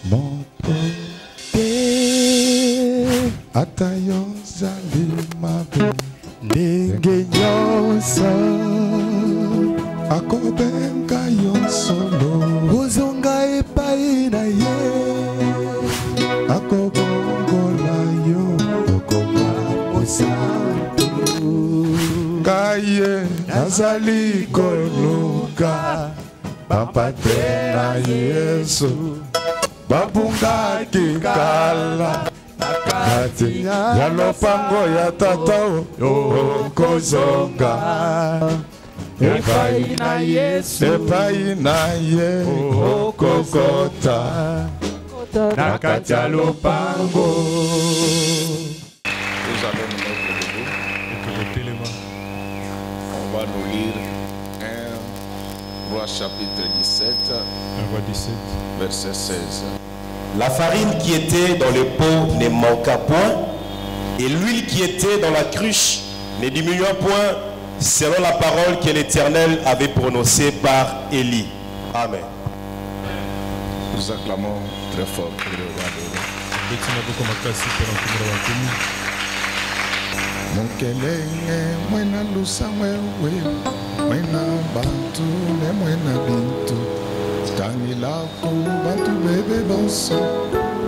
motoke atayo zali mabe ndenge nyonso akobenga yo solo ozonga epai na ye akobongola yo okoma mosantu kaye nazali koluka bapate na Yesu babungaki kala kati ya lopango ya tata okozonga epai na Yesu epai na ye okokota na kati ya lopango. Nous allons nous mettre debout. On va nous lire 1 Roi chapitre 17, verset 16. La farine qui était dans le pot ne manqua point, et l'huile qui était dans la cruche ne diminua point, selon la parole que l'Éternel avait prononcée par Élie. Amen. Nous acclamons très fort pour le roi de roi. Monkelenge mwena lusa wewe mwena bantu ne mwena bintu tangi lako bantu bebe bonso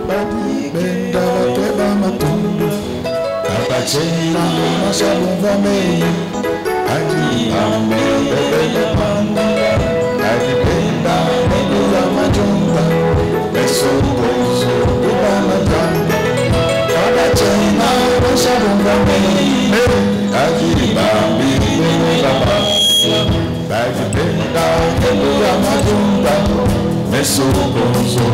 badi benda bateba matundu abachena mashabumba mei adi ame bebe panda adi benda mungu ya majumba beso gozo kubana tanda abachena mashabumba mei adi bambi baba adi benda mungu ya majumba beso gozo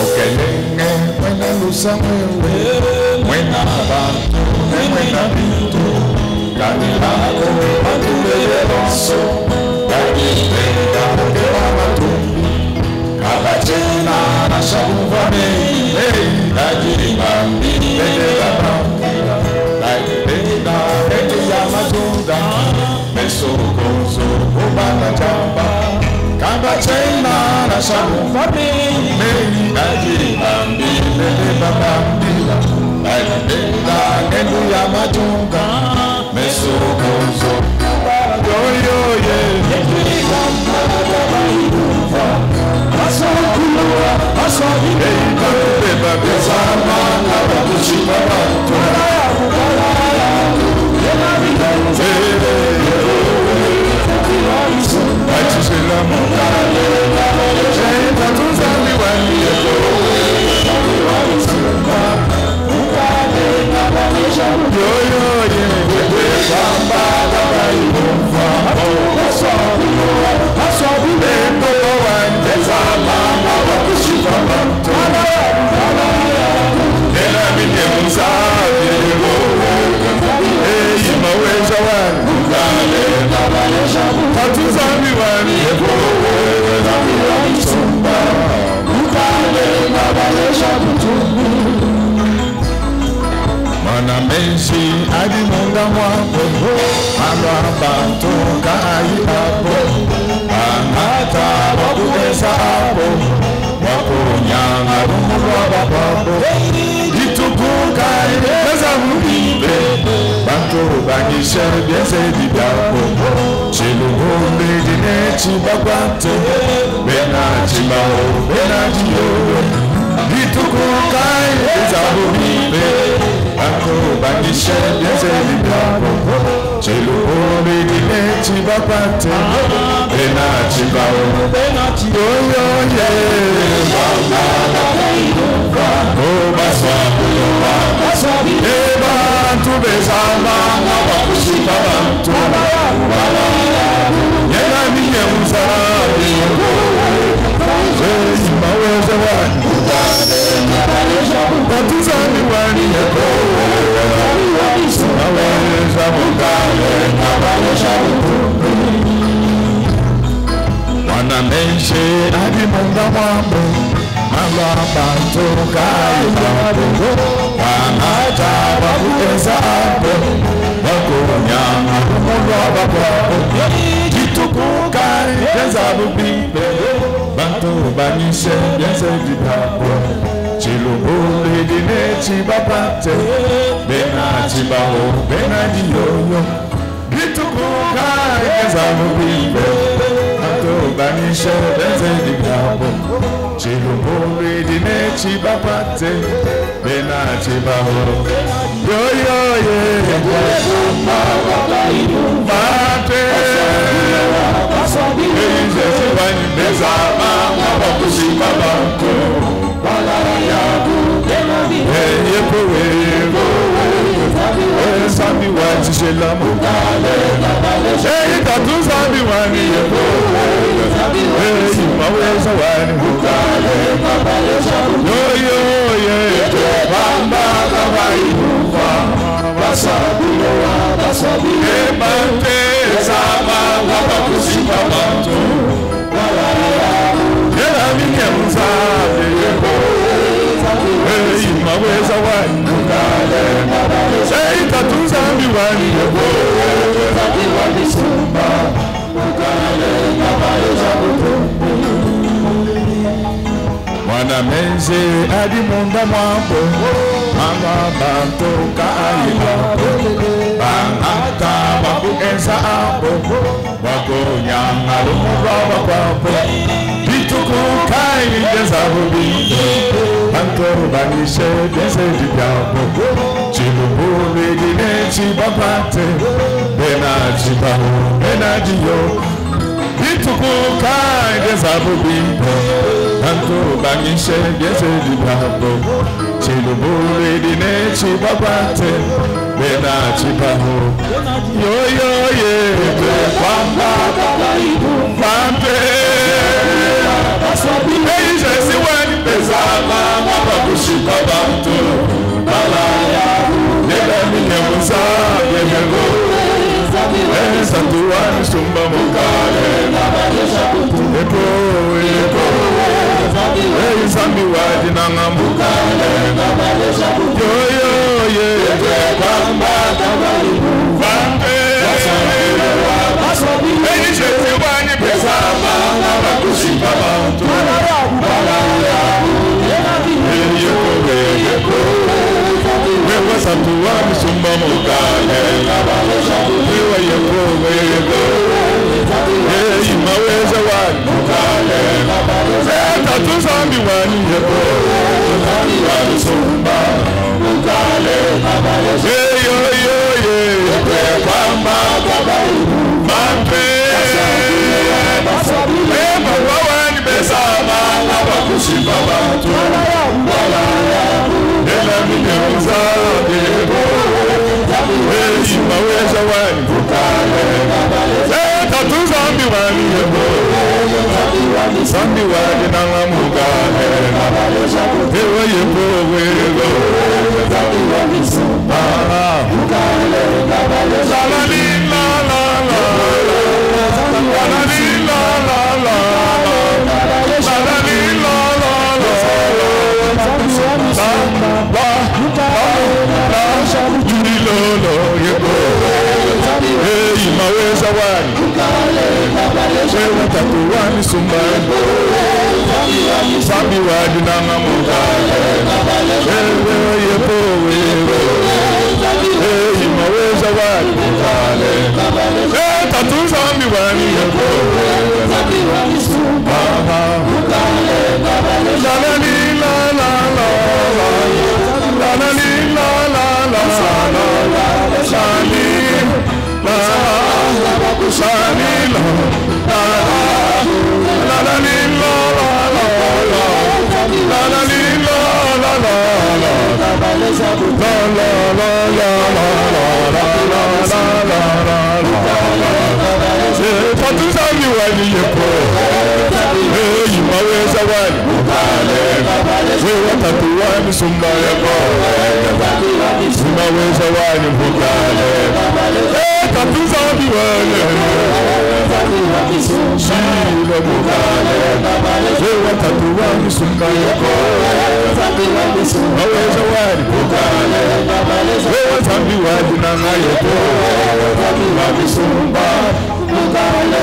okelenge mwena lusa mwewe mwena bantu mwena bintu kani lako bantu bebe bonso kani benda keba matumbi kabachena na shabuva mei kajiri bambi bebe baba kani benda kete ya matunda meso gozo kubana jamba kabachena na shabuva mei kajiri bambi bebe baba Benda nenu ya majunga meso gozo yo yo ye beba bezama na bakushima bantu Bachishela mokale Jenda tuzali wani yo yo ye bamba baba ibufa asobi bendo wande zama na bakushima bantu ela mine musabe maweza wani kale tatuzami wani sumba kale mana menshi adi munga mwako alwa bantu kai hapo anata wakutesa hapo wakunyanga rumulwa babapo itukuka ileza mbibe bantu bangishe biense didapo chilungumbi dinechi bakwate bena chimao bena jiyo itukuka ileza mbibe bantu bangishe biense didapo chilungumbi dinechi bakwate bena chimao bena jiyo ye bantu bezama abakushika bantu yena miye muzabe maweze wani batuzani wani yeko maweza mugale wana menshi adi munga mwambo bantu kai hapo wanata wakuteza hapo wakunyama kumulwa babapo kitukuka keza bubibe Banto banishe biense di papo Chilumbu lidine chibapate Bena chibaho bena diyoyo Bitukuka ikezamu bibe Banto banishe biense di papo Chilumbu lidine chibapate Bena chibaho Yo yo ye Mate Jesus wani bezama wabakushima bantu Balarayabu Eye powevo Sambi wati shelamu Eye tatu sambi wani Eye maweza wani Yo yo ye Bamba kawaii Wasabi Ebante Sama wabakushima bantu Yela mike mzabe Hey maweza wani Hey tatuza miwani Mwana menze adi munda mwambo Mama banto kaibapo Bangata wabu ensa abo Wako nyanga lumurwa wakwapo Bituku kai jezabu bito Banto banishe dense diyapo Chilubuli dine chibapate Bena chibaho bena diyo Bituku kai jezabu bito Banto banishe dense diyapo Chilubuli dine chibapate Bena chibaho Yo yo ye Kwamba Kwampe Hey jesi wani Bezama Wabakushika bantu Balaya Yega mine musa Yegego Hey santuwani sumba mukale Eko Eko Hey zambi wadi nanga mukale Yo yo ye Kwamba Kwampe Hey jesi wani Bezama Wabakushika bantu Balaya Yego Wewe santuwani sumba mukale Wewe yego Hey maweza wani mukale Tatu zambi wani yego Wani sumba mukale Hey yo yo ye Kwamba Mampe Hey mawawani bezama Wabakushika bantu Ela mine mzabe Hey maweza wani mukale Tatu zambi wani yego Zambi wani nanga mukale Ewa yego wego La la li la la la La la li la la la La la li la la la Juri lolo yego Hey maweza wani Wewe tatu wani sumbani Sambi wadi nanga mukale Wewe yepo wewe Hey maweza wani mukale Hey tatu sambi wani yepo La la li la la la La la li la la la Shani la Shani la La la li la la la La la li la la la La la la la Tatu zambi wani yepo Hey maweza wani Wewe tatu wani sumba yepo Maweza wani mukale Hey tatu zambi wani Shilo mukale Wewe tatu wani sumba yepo Maweza wani mukale Wewe zambi wani nanga yepo Wani sumba mukale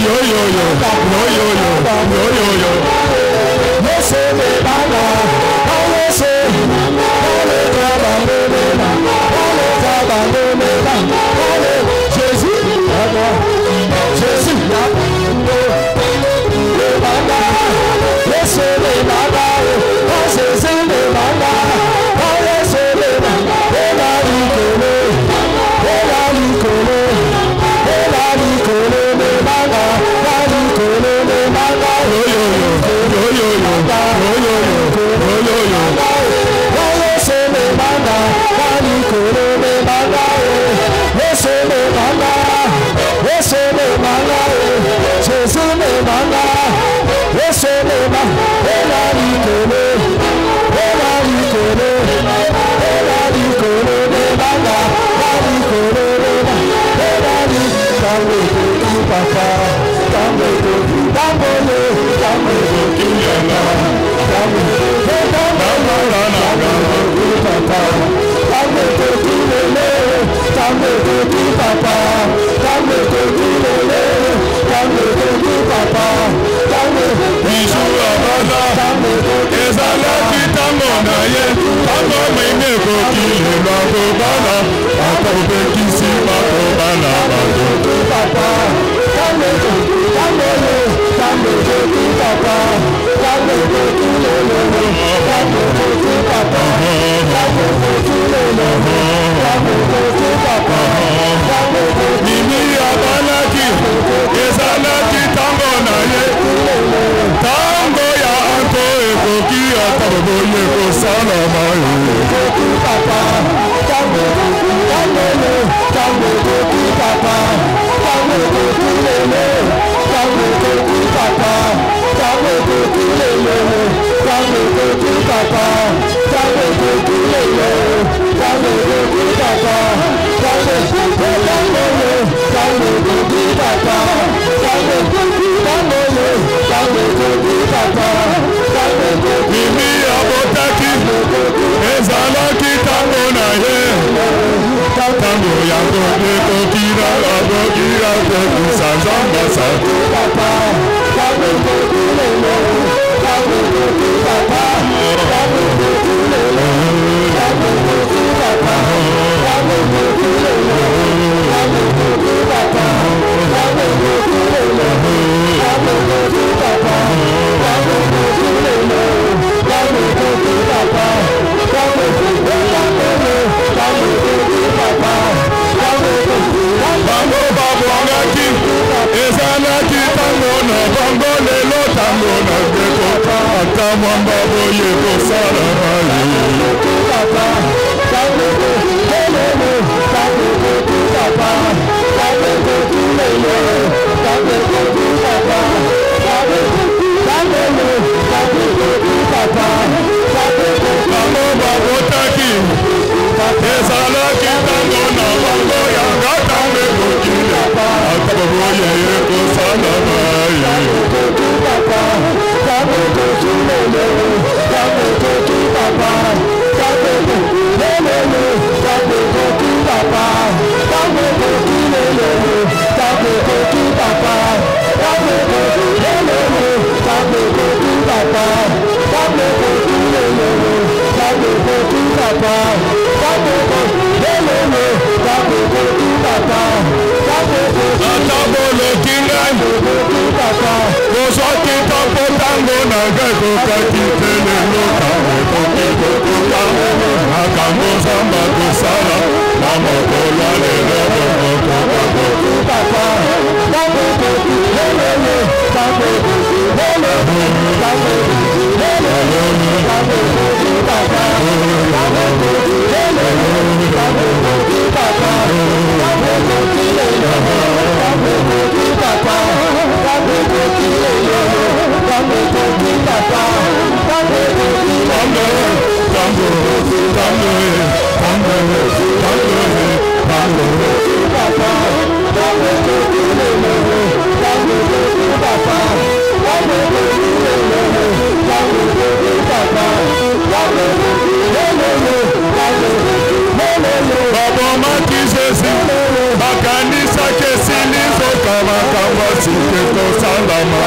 Bama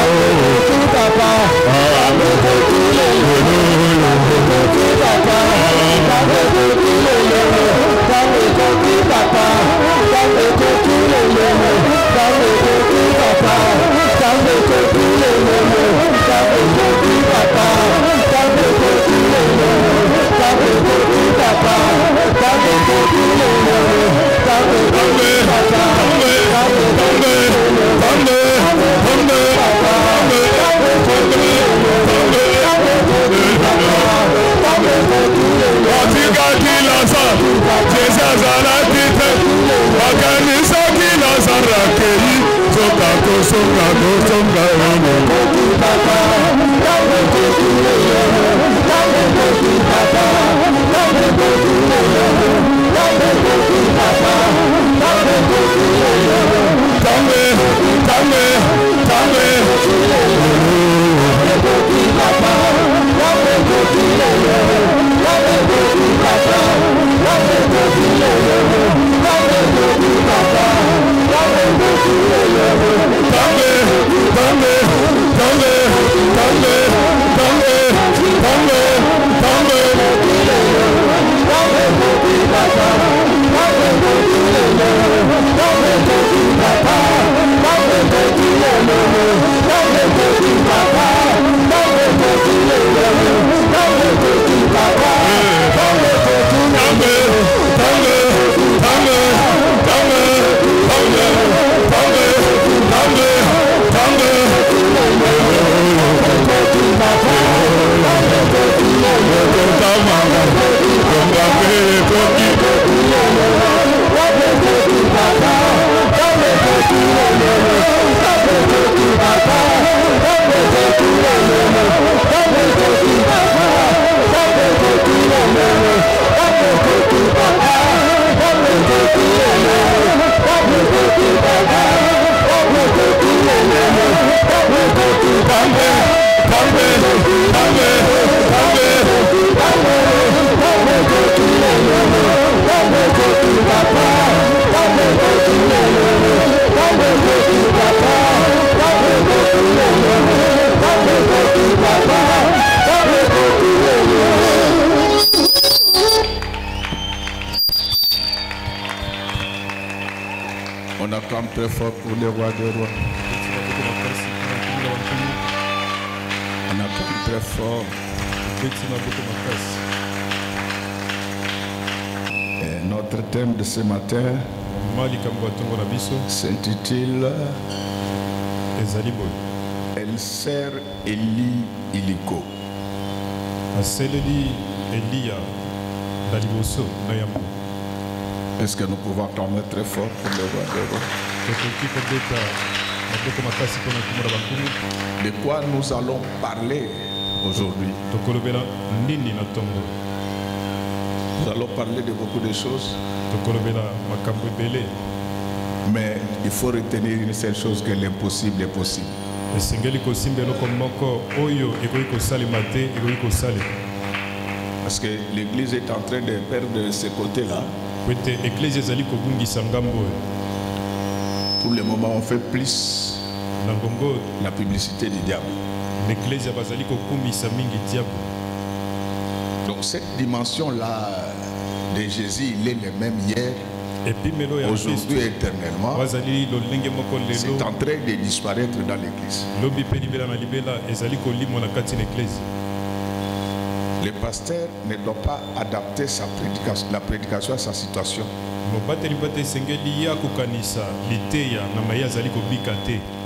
Papa, On acclame très fort pour le roi des rois. On acclame très fort. Et notre thème de ce matin s'intitule El Ser Eli Iliko. Est-ce que nous pouvons acclamer très fort pour le roi des rois? De quoi nous allons parler aujourd'hui? Nous allons parler de beaucoup de choses. Mais il faut retenir une seule chose, que l'impossible est possible. Parce que l'Église est en train de perdre ce côté-là. Pour le moment, on fait plus la publicité du diable. Donc cette dimension-là de Jésus, il est le même hier, aujourd'hui et éternellement. C'est en train de disparaître dans l'Église. Le pasteur ne doit pas adapter la prédication à sa situation.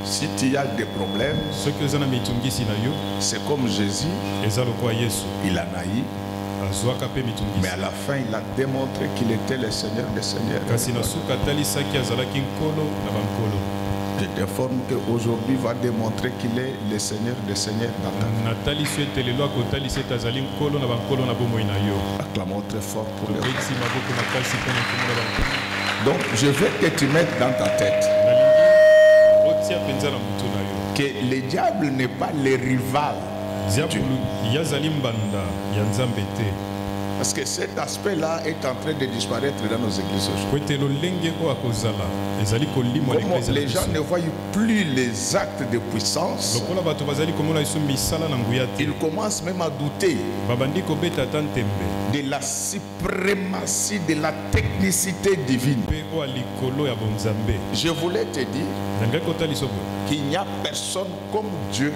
Si tu as des problèmes, c'est comme Jésus, il a naï, mais à la fin il a démontré qu'il était le Seigneur des Seigneurs. Je t'informe qu'aujourd'hui va démontrer qu'il est le Seigneur des Seigneurs dans ta vie. Acclamons très fort pour le roi. Donc je veux que tu mettes dans ta tête que le diable n'est pas le rival. Parce que cet aspect-là est en train de disparaître dans nos églises aujourd'hui. Comment les gens ne voient plus les actes de puissance, ils commencent même à douter de la suprématie, de la technicité divine. Je voulais te dire qu'il n'y a personne comme Dieu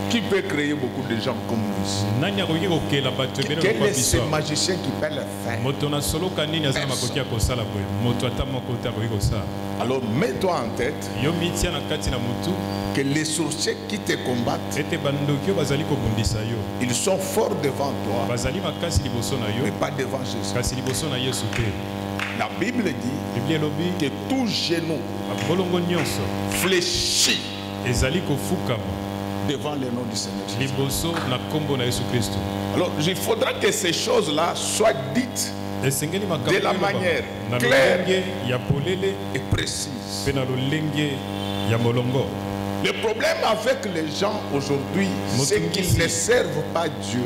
qui peut créer beaucoup de gens comme nous. Quel est ce magicien qui peut le faire? Alors mets-toi en tête que les sorciers qui te combattent, ils sont forts devant toi, mais pas devant Jésus. La Bible dit que tout genou fléchit devant le nom du Seigneur. Alors il faudra que ces choses-là soient dites de la manière claire et précise. Le problème avec les gens aujourd'hui, c'est qu'ils ne servent pas Dieu.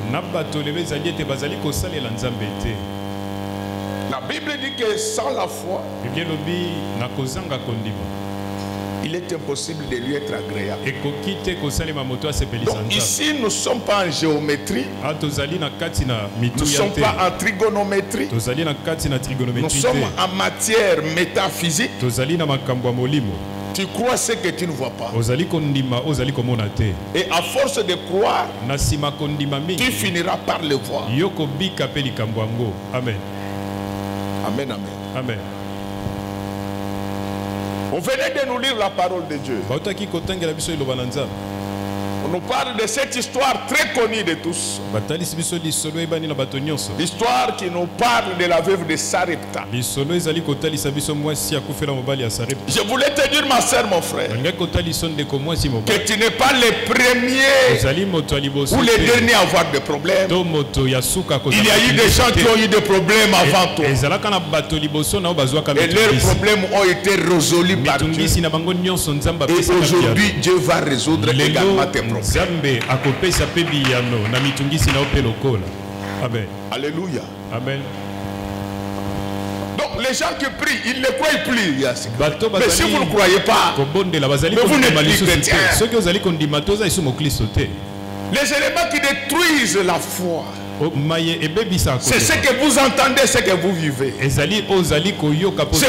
La Bible dit que sans la foi, il est impossible de lui être agréable. Donc ici, nous ne sommes pas en géométrie, nous ne sommes pas en trigonométrie, nous sommes en matière métaphysique. Tu crois ce que tu ne vois pas. Et à force de croire, tu finiras par le voir. Amen. Amen, amen. Amen. On venait de nous lire la parole de Dieu. On nous parle de cette histoire très connue de tous. L'histoire qui nous parle de la veuve de Sarepta. Je voulais te dire, ma soeur, mon frère, que tu n'es pas le premier ou le dernier à avoir des problèmes. Il y a eu des gens qui ont eu des problèmes avant toi. Et leurs problèmes ont été résolus par Dieu. Et aujourd'hui, Dieu va résoudre également tes problèmes. Alléluia. Amen. Donc les gens qui prient, ils ne croient plus. Mais si vous ne croyez pas, mais vous n'êtes plus chrétien. Les éléments qui détruisent la foi, c'est ce que vous entendez, ce que vous vivez. C'est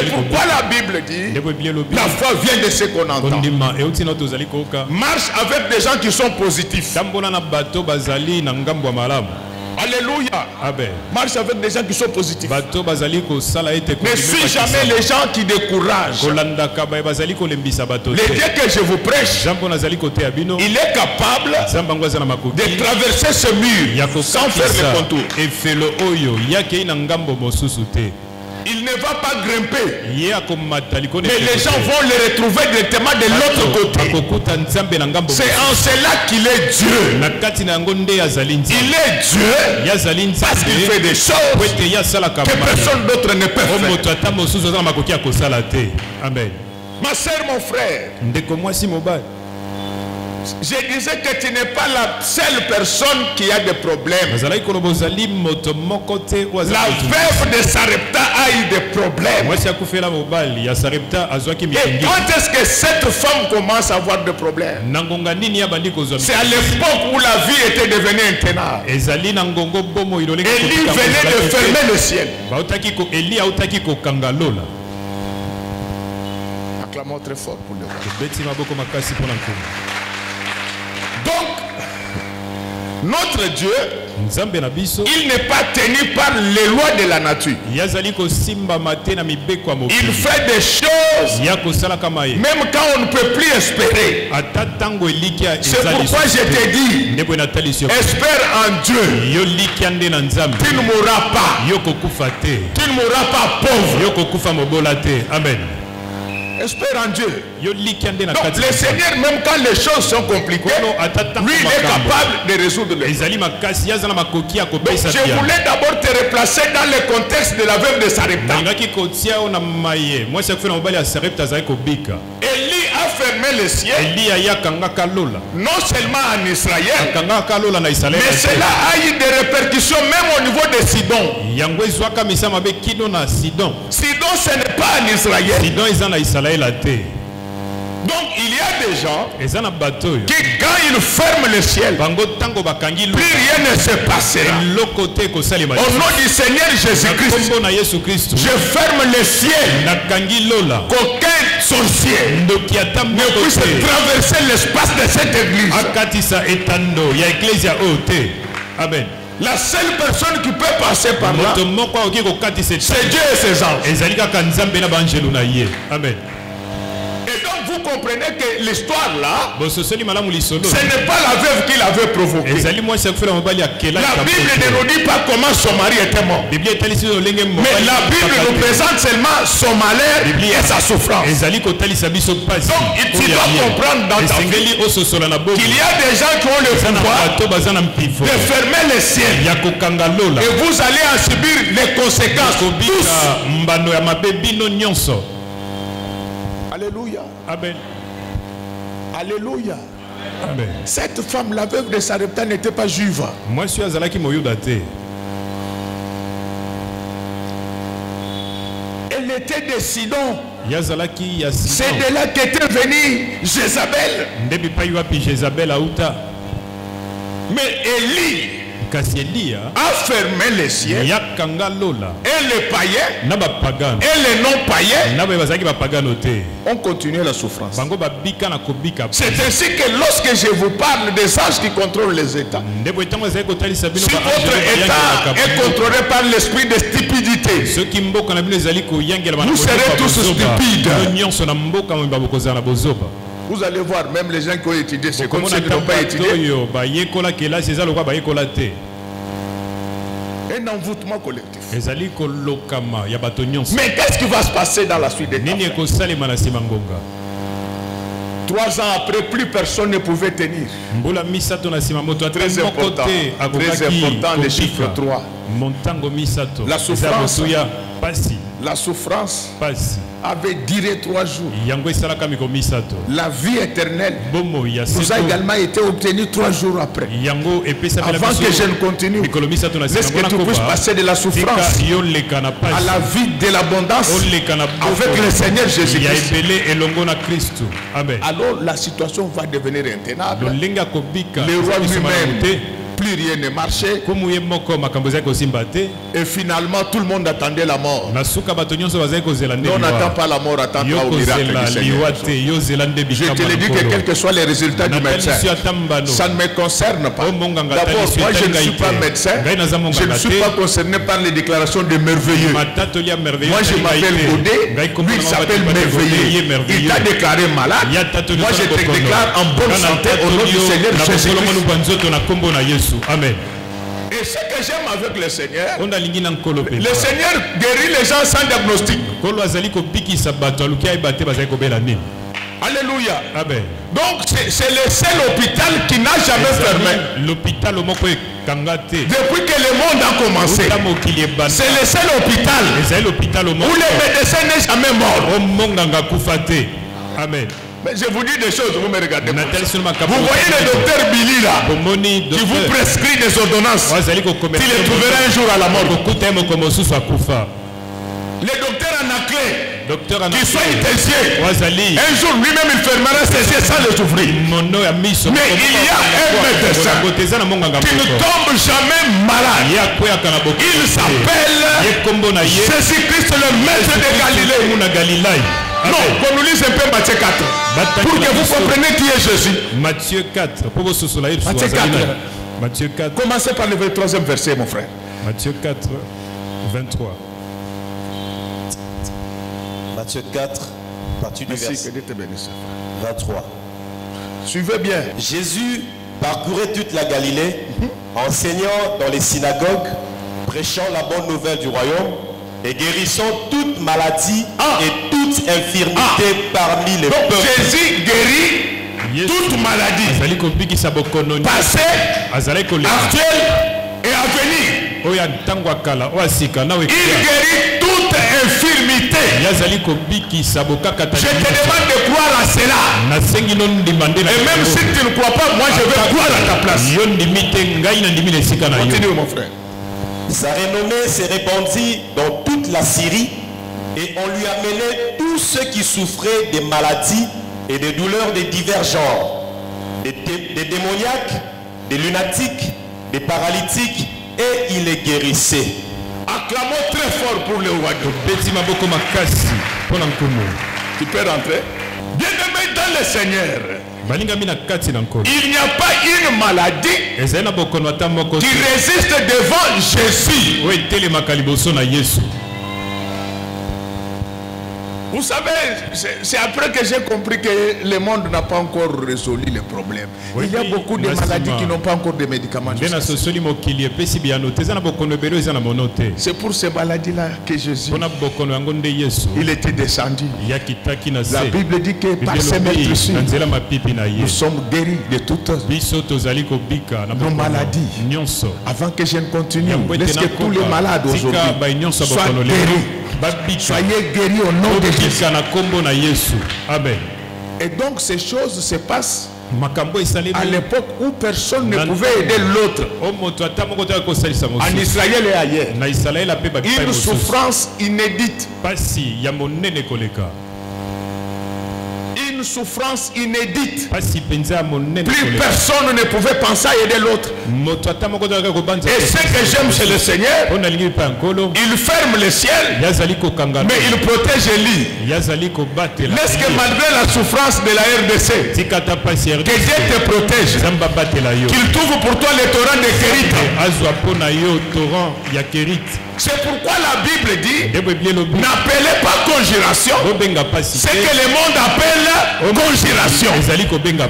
pourquoi la Bible dit la foi vient de ce qu'on entend. Marche avec des gens qui sont positifs. Alléluia. Marche avec des gens qui sont positifs. Ne suis jamais les gens qui découragent. Le Dieu que je vous prêche, il est capable de traverser ce mur sans faire le contour. Il ne va pas grimper. Mais les gens vont le retrouver directement de l'autre côté. C'est en cela qu'il est Dieu. Il est Dieu parce qu'il fait des choses que personne d'autre ne peut faire. Amen. Ma soeur, mon frère, je disais que tu n'es pas la seule personne qui a des problèmes. La veuve de Sarepta a eu des problèmes. Et quand est-ce que cette femme commence à avoir des problèmes? C'est à l'époque où la vie était devenue intenable. Élie venait de fermer le ciel. Acclamons très fort pour le roi. Donc, notre Dieu, il n'est pas tenu par les lois de la nature. Il fait des choses même quand on ne peut plus espérer. C'est pourquoi je te dis, espère en Dieu. Tu ne mourras pas. Tu ne mourras pas pauvre. Amen. Espère en Dieu. Donc le Seigneur, même quand les choses sont compliquées, lui il est capable de résoudre les problèmes. Donc je voulais d'abord te replacer dans le contexte de la veuve de Sarepta. Élie a fermé fermé le ciel, non seulement en Israël, mais cela a eu des répercussions même au niveau de Sidon. Sidon, ce n'est pas en Israël. Donc il y a des gens qui quand ils ferment le ciel, plus rien ne se passera. Au nom du Seigneur Jésus-Christ, je ferme le ciel qu'aucun sorcier ne puisse traverser l'espace de cette église. Amen. La seule personne qui peut passer par là, c'est Dieu et ses anges. Amen. Et donc vous comprenez que l'histoire là, ce n'est pas la veuve qui l'avait provoqué. La Bible ne nous dit pas comment son mari était mort. Mais la Bible nous présente seulement son malheur et sa souffrance. Donc tu dois comprendre dans ta vie qu'il y a des gens qui ont le pouvoir de fermer le ciel. Et vous allez en subir les conséquences tous. Alléluia. Amen. Alléluia. Amen. Cette femme, la veuve de Sarepta, n'était pas juive. Moi, je suis Azalaki Moyodate. Elle était de Sidon. C'est de là qu'était venue Jézabel. Mais Élie a fermé les cieux et les païens et les non-païens ont continué la souffrance. C'est ainsi que lorsque je vous parle des anges qui contrôlent les États, si votre État est contrôlé par l'esprit de stupidité, vous serez tous stupides. Vous allez voir, même les gens qui ont étudié, c'est comme ceux qui n'ont pas étudié. Un envoûtement collectif. Mais qu'est-ce qui va se passer dans la suite des temps? 3 ans après, plus personne ne pouvait tenir. Très important, le chiffre 3. La souffrance avait duré 3 jours. La vie éternelle nous a également été obtenue 3 jours après. Avant que je ne continue, laisse que tu puisses passer de la souffrance à la vie de l'abondance avec le Seigneur Jésus-Christ. Alors la situation va devenir intenable. Le roi lui-même, plus rien ne marchait. Et finalement, tout le monde attendait la mort. Mais on n'attend pas la mort, on attend au miracle du Seigneur. Je te le dis que quels que soient les résultats du médecin, ça ne me concerne pas. D'abord, moi je ne suis pas médecin. Je ne suis pas concerné par les déclarations de merveilleux. Moi je m'appelle Godet, lui il s'appelle merveilleux. Il t'a déclaré malade. Moi je te déclare en bonne santé au nom du Seigneur Jésus-Christ. Amen. Et ce que j'aime avec le Seigneur, le Seigneur guérit les gens sans diagnostic. Alléluia. Amen. Donc c'est le seul hôpital qui n'a jamais fermé. Depuis que le monde a commencé, c'est le seul hôpital où le médecin n'est jamais mort. Amen. Mais je vous dis des choses, vous me regardez. Vous voyez le docteur Billy là, qui vous prescrit des ordonnances. Tu les trouveras un jour à la mort. Le docteur Anaclé, qui soit intensif, un jour lui-même il fermera ses yeux sans les ouvrir. Mais il y a un médecin qui ne tombe jamais malade. Il s'appelle Jésus-Christ, le maître de Galilée. Non, qu'on nous lise un peu Matthieu 4 pour que vous compreniez qui est Jésus. Matthieu 4. Matthieu 4. Matthieu 4. Commencez par le 23e verset, mon frère. Matthieu 4, 23. Matthieu 4, partie du verset 23. Suivez bien. Jésus parcourait toute la Galilée, enseignant dans les synagogues, prêchant la bonne nouvelle du royaume et guérissant toute maladie et toute infirmité parmi les peuples. Jésus guérit toute maladie, passée, actuelle et à venir. Il guérit toute infirmité. Je te demande de croire à cela. même si tu ne crois pas, moi je vais croire à ta place. Continue mon frère. Sa renommée s'est répandue dans toute la Syrie et on lui amenait tous ceux qui souffraient des maladies et des douleurs de divers genres, des démoniaques, des lunatiques, des paralytiques, et il les guérissait. Acclamons très fort pour le roi. Tu peux rentrer. Bien-aimé dans le Seigneur, il n'y a pas une maladie qui résiste devant Jésus. Vous savez, c'est après que j'ai compris que le monde n'a pas encore résolu les problèmes. Il y a beaucoup de maladies qui n'ont pas encore de médicaments. C'est pour ces maladies-là que Jésus, il était descendu. La Bible dit que par ses meurtrissures, nous sommes guéris de toutes nos maladies. Avant que je ne continue, laisse que tous les malades aujourd'hui soient guéris. Soyez guéris au nom de Jésus. Amen. Et donc ces choses se passent à l'époque où personne ne pouvait aider l'autre. En Israël et ailleurs. Une souffrance inédite. Une souffrance inédite. Plus personne ne pouvait penser à aider l'autre. Et ce que j'aime chez le Seigneur, il ferme le ciel, mais il protège Élie. Laisse que malgré la souffrance de la RDC, que Dieu te protège, qu'il trouve pour toi les torrents de Kérit. C'est pourquoi la Bible dit, n'appelez pas conjuration, c'est que le monde appelle conjuration.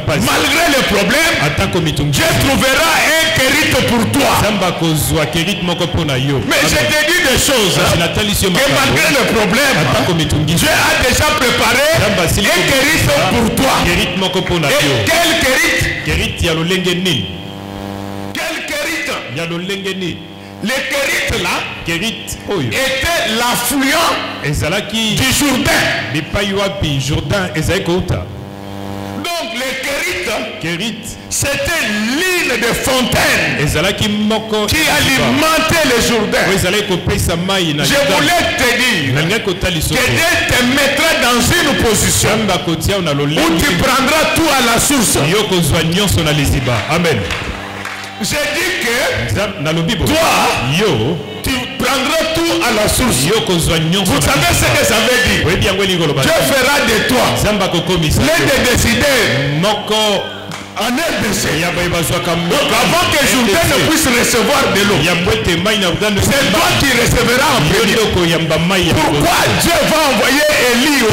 Malgré les problèmes, Dieu trouvera un Kérit pour toi. Mais je te dis des choses, que malgré le problème, Dieu a déjà préparé un Kérit pour toi. Et quel Kérit? Quel Kérit? Le Kérit là était l'affluent du Jourdain. Donc le Kérit, c'était l'île de fontaine qui alimentait le Jourdain. Je voulais te dire que Dieu te mettra dans une position où tu prendras tout à la source. Amen. J'ai dit que toi, tu prendras tout à la source. Vous savez ce que ça veut dire? Dieu fera de toi l'un des décideurs en RDC. Donc avant que Jourdain ne puisse recevoir de l'eau, c'est toi qui recevras en premier. Pourquoi Dieu va envoyer Élie au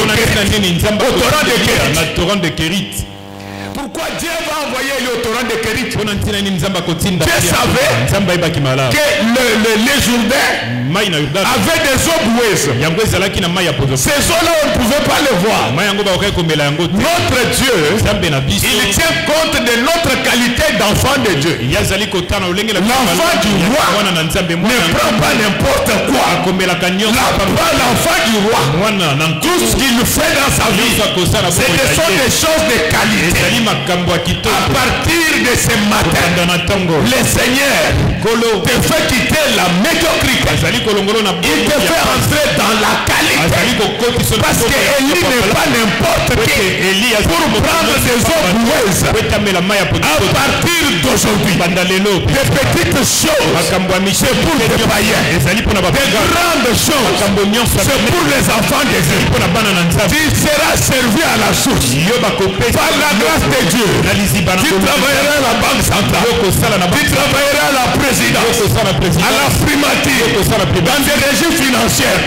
torrent de Kérit? Pourquoi Dieu va envoyer le torrent de Kérit? Dieu savait que les Jourdains avaient des eaux boueuses. Ces eaux-là, on ne pouvait pas les voir. Notre Dieu, il tient compte de notre qualité d'enfant de Dieu. L'enfant du roi ne prend pas n'importe quoi. L'enfant du roi, tout ce qu'il fait dans sa vie, ce sont des choses de qualité. À partir de ce matin, le Seigneur te fait quitter la médiocrité. Il te fait entrer dans la qualité. Parce que Élie n'est pas n'importe qui pour prendre des eaux boueuses. À partir d'aujourd'hui, des petites choses, c'est pour les païens. Des grandes choses, c'est pour les enfants de Dieu. Tu seras servi à la source. Par la grâce de Dieu, tu travailleras à la banque centrale, tu travailleras à la présidence, à la primature, dans des régimes financières.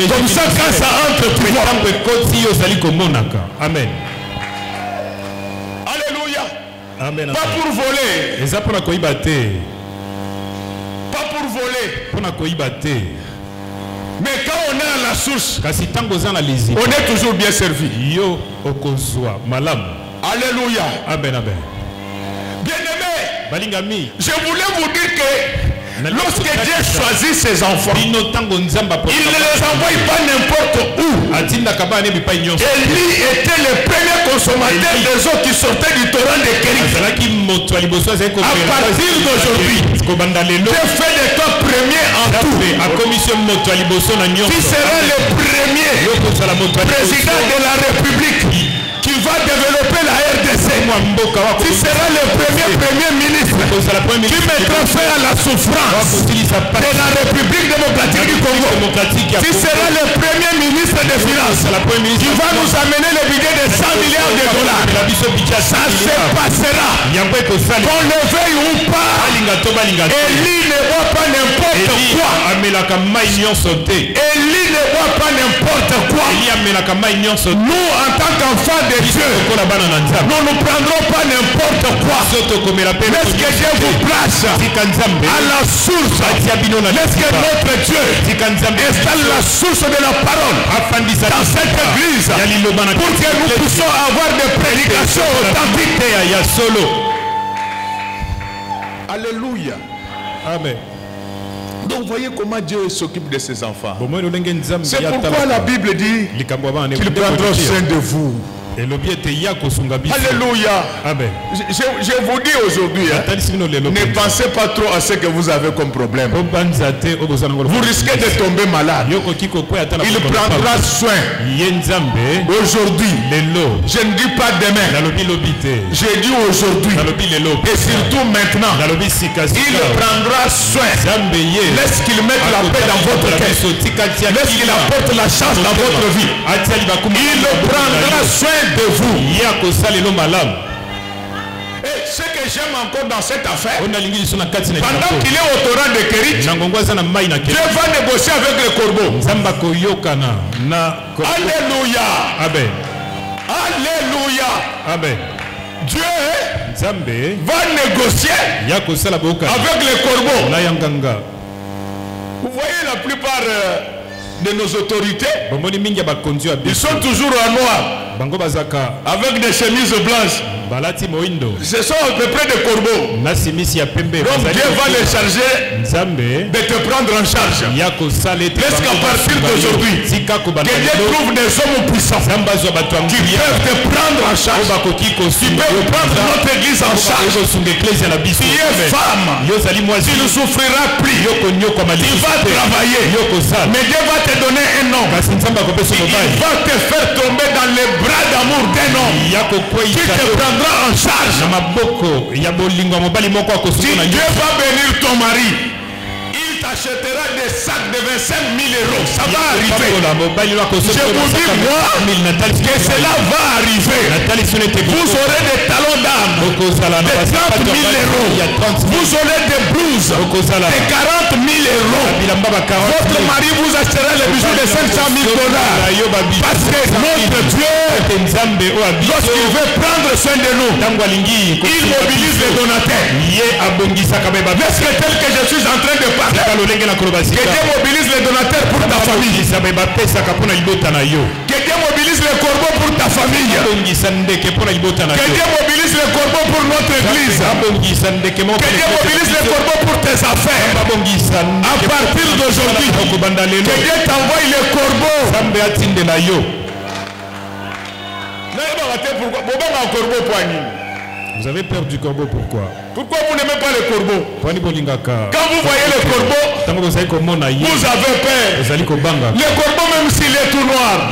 Comme ça, quand ça entre, tu vois. Amen. Alléluia. Amen. Pas pour voler. Pas pour voler. Mais quand on est à la source, on est toujours bien servi. Alléluia. Amen. Bien-aimé, je voulais vous dire que Lorsque Dieu choisit ses enfants, il ne les envoie pas n'importe où. Élie était le premier consommateur des eaux qui sortaient du torrent de Kérit. À partir d'aujourd'hui, Dieu fait de toi premier en tout. Tu seras le premier président de la République qui va développer la RDC. Tu seras le premier ministre qui mettra fin à la souffrance de la République démocratique du Congo. Tu seras le premier ministre des Finances qui va nous amener le budget de 100 milliards de dollars. Ça se passera. Qu'on le veuille ou pas, Élie ne voit pas n'importe quoi. Élie ne voit pas n'importe quoi. Nous, en tant qu'enfants de Dieu, nous ne prendrons pas n'importe quoi. Laisse que Dieu vous place à la source. Laisse que notre Dieu installe la source de la parole dans cette église pour que nous puissions avoir des prédications authentiques. Alléluia. Amen. Donc voyez comment Dieu s'occupe de ses enfants. C'est pourquoi la Bible dit qu'il prendra soin de vous. Alléluia. Amen. Je vous dis aujourd'hui, ne pensez pas trop à ce que vous avez comme problème. Vous risquez de tomber malade. Il prendra soin aujourd'hui. Je ne dis pas demain. Je dis aujourd'hui. Et surtout maintenant. Il prendra soin. Laisse qu'il mette la paix dans votre cœur. Laisse qu'il apporte la chance dans votre vie. Il prendra soin de vous. Et ce que j'aime encore dans cette affaire, pendant qu'il est au torrent de Kérit, Dieu va négocier avec le corbeau. Alléluia. Amen. Alléluia. Amen. Dieu va négocier avec le corbeau. Vous voyez la plupart de nos autorités, ils sont toujours en noir, avec des chemises blanches. Ce sont à peu près des corbeaux. Donc Dieu va les charger de te prendre en charge. Laisse qu'à partir d'aujourd'hui, que Dieu trouve des hommes puissants qui peuvent te prendre en charge, qui peuvent prendre notre église en charge. Tu es femme, tu ne souffriras plus, tu vas travailler, mais Dieu va te donner un nom. Il va te faire tomber dans les bras d'amour d'un homme qui te prendra en charge. Si Dieu va bénir ton mari, il t'achètera des sacs de 25 000 euros. Ça va arriver. Je vous dis moi que cela va arriver. Vous aurez des talons d'âme de 30 000 euros. Vous aurez des blouses de 40 000 euros. Votre mari vous achètera les bijoux de 500 000 dollars. Parce que notre Dieu, lorsqu'il veut prendre soin de nous, il mobilise les donateurs. Est-ce que tel que je suis en train de parler, que Dieu mobilise les donateurs pour ta famille, que Dieu mobilise les corbeaux pour ta famille, que Dieu mobilise les corbeaux pour notre église, que Dieu mobilise les corbeaux pour tes affaires. À partir d'aujourd'hui, que Dieu t'envoie les corbeaux. Vous avez peur du corbeau, pourquoi? Pourquoi vous n'aimez pas les corbeaux? Quand vous voyez le corbeau, vous avez peur. Le corbeau, même s'il est tout noir,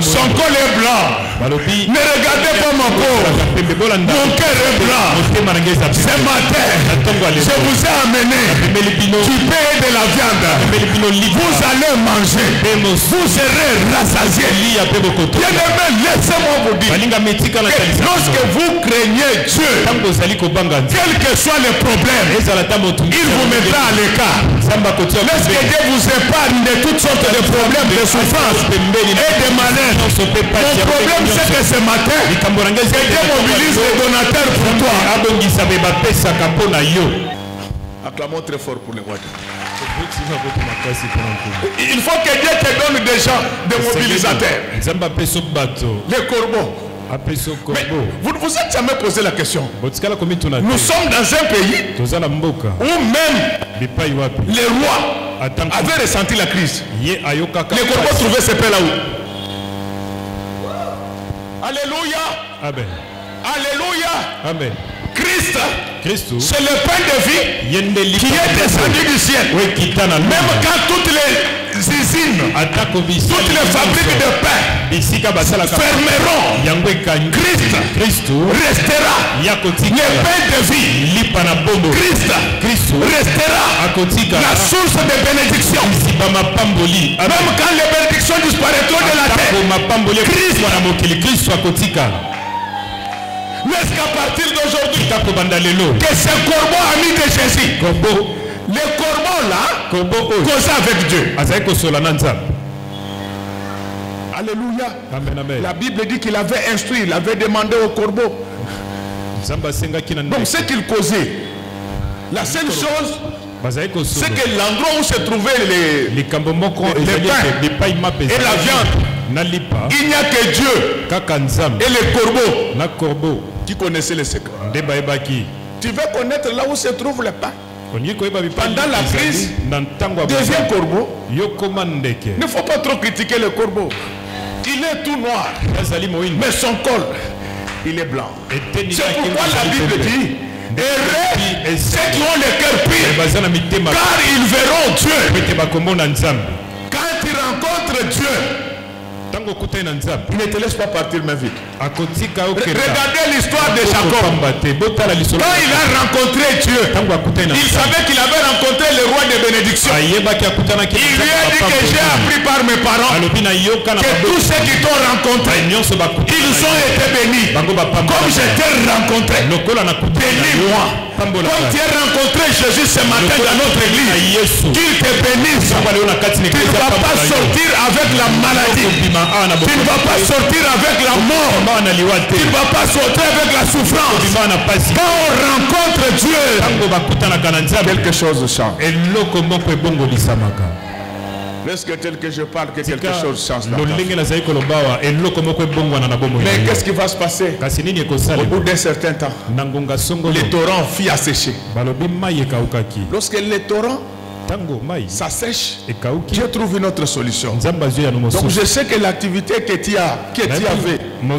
son col est blanc. Ne regardez pas ma peau. Mon cœur est blanc. Ce matin, je vous ai amené du pain et de la viande. Vous allez manger. Vous serez rassasiés. Bien-aimés, laissez-moi vous dire que lorsque vous craignez Dieu, quel que soit le problème, il vous mettra à l'écart. Laisse que Dieu vous épargne de toutes sortes de problèmes, de souffrances et de malheurs. Mon problème, c'est que ce matin, que Dieu mobilise les donateurs pour toi. Acclamons très fort pour les rois. Il faut que Dieu te donne des gens, des mobilisateurs. Les corbeaux. Mais vous ne vous êtes jamais posé la question. Nous sommes dans un pays où même les rois avaient ressenti la crise. Les corbeaux trouvaient ces paix là-haut. Alléluia. Amen. Alléluia. Amen. Christ, c'est le pain de vie qui est descendu du ciel. Même quand toutes les usines, toutes les fabriques de pain fermeront, Christ restera. Le pain de vie, Christ restera la source de bénédiction. Même quand les bénédictions disparaîtront de la terre, Christ. N'est-ce qu'à partir d'aujourd'hui que ce corbeau ami de Jésus, les corbeaux là, causaient avec Dieu. Alléluia. Amen, amen. La Bible dit qu'il avait instruit, il avait demandé au corbeau. Donc ce qu'il causait, la seule chose, c'est que l'endroit où se trouvaient les pains et la viande, il n'y a que Dieu et les corbeaux qui connaissaient les secrets. Tu veux connaître là où se trouve le pain? Pendant la crise, deuxième corbeau. Il ne faut pas trop critiquer le corbeau. Il est tout noir, mais son col, il est blanc. C'est pourquoi la Bible dit: heureux ceux qui ont le cœur pur, car ils verront Dieu. Quand tu rencontres Dieu, il ne te laisse pas partir mais vite. Regardez l'histoire de Jacob. Quand il a rencontré Dieu, il savait qu'il avait rencontré le roi de bénédiction. Il lui a dit que j'ai appris par mes parents que tous ceux qui t'ont rencontré, ils ont été bénis. Comme je t'ai rencontré, bénis-moi. Comme tu as rencontré Jésus ce matin dans notre église, qu'il te bénisse. Tu ne vas pas sortir avec la maladie. Tu ne vas pas sortir avec la mort. Tu ne vas pas sortir avec la souffrance. Quand on rencontre Dieu, quelque chose change. Est-ce que tel que je parle, que quelque chose change? Mais qu'est-ce qui va se passer? Au bout d'un certain temps, les torrents fit assécher. Lorsque les torrents ça sèche, Dieu trouve une autre solution. Donc je sais que l'activité que tu avais ne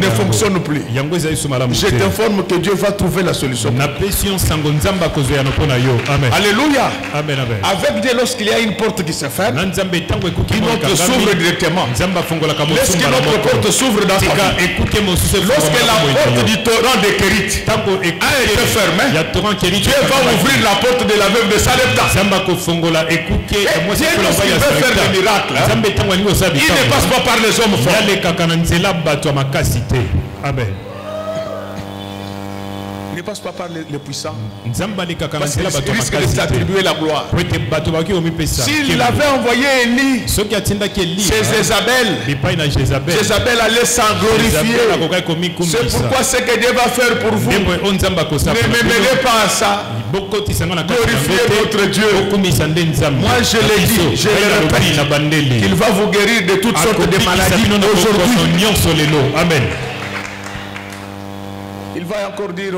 fonctionne plus. Je t'informe que Dieu va trouver la solution. Alléluia. Avec Dieu, lorsqu'il y a une porte qui se ferme, une autre s'ouvre directement. Lorsque notre porte s'ouvre dans sa vie, lorsque la porte du torrent de Kérit a été fermée, Dieu va ouvrir la porte de la veuve de Sarepta. Et Dieu, lorsqu'il veut faire des miracles, il ne passe pas par les hommes forts. Amen. Il ne passe pas par les puissants. Parce qu'il risque de s'attribuer la gloire. S'il avait envoyé Élie, c'est Jézabel allait s'en glorifier. C'est pourquoi ce que Dieu va faire pour vous, ne me mêlez pas à ça. Glorifiez votre Dieu. Moi je l'ai dit, je le répète, qu'il va vous guérir de toutes sortes de maladies aujourd'hui. Amen. Il va encore dire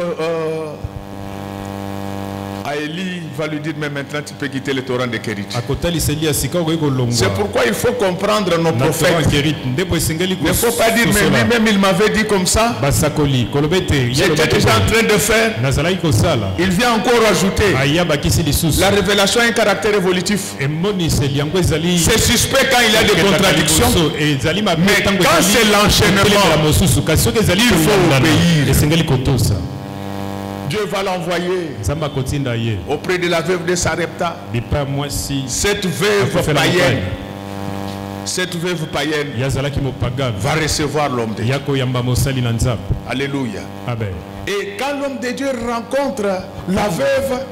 à Élie, il va lui dire, mais maintenant tu peux quitter le torrent de Kérit. C'est pourquoi il faut comprendre nos prophètes. Il ne faut pas dire, mais lui-même il m'avait dit comme ça. J'étais déjà en train de faire. Il vient encore ajouter. La révélation a un caractère évolutif. C'est suspect quand il y a des contradictions. Mais quand c'est l'enchaînement, il faut obéir. Dieu va l'envoyer auprès de la veuve de Sarepta. Cette veuve païenne va recevoir l'homme de Dieu. Alléluia. Et quand l'homme de Dieu rencontre la veuve,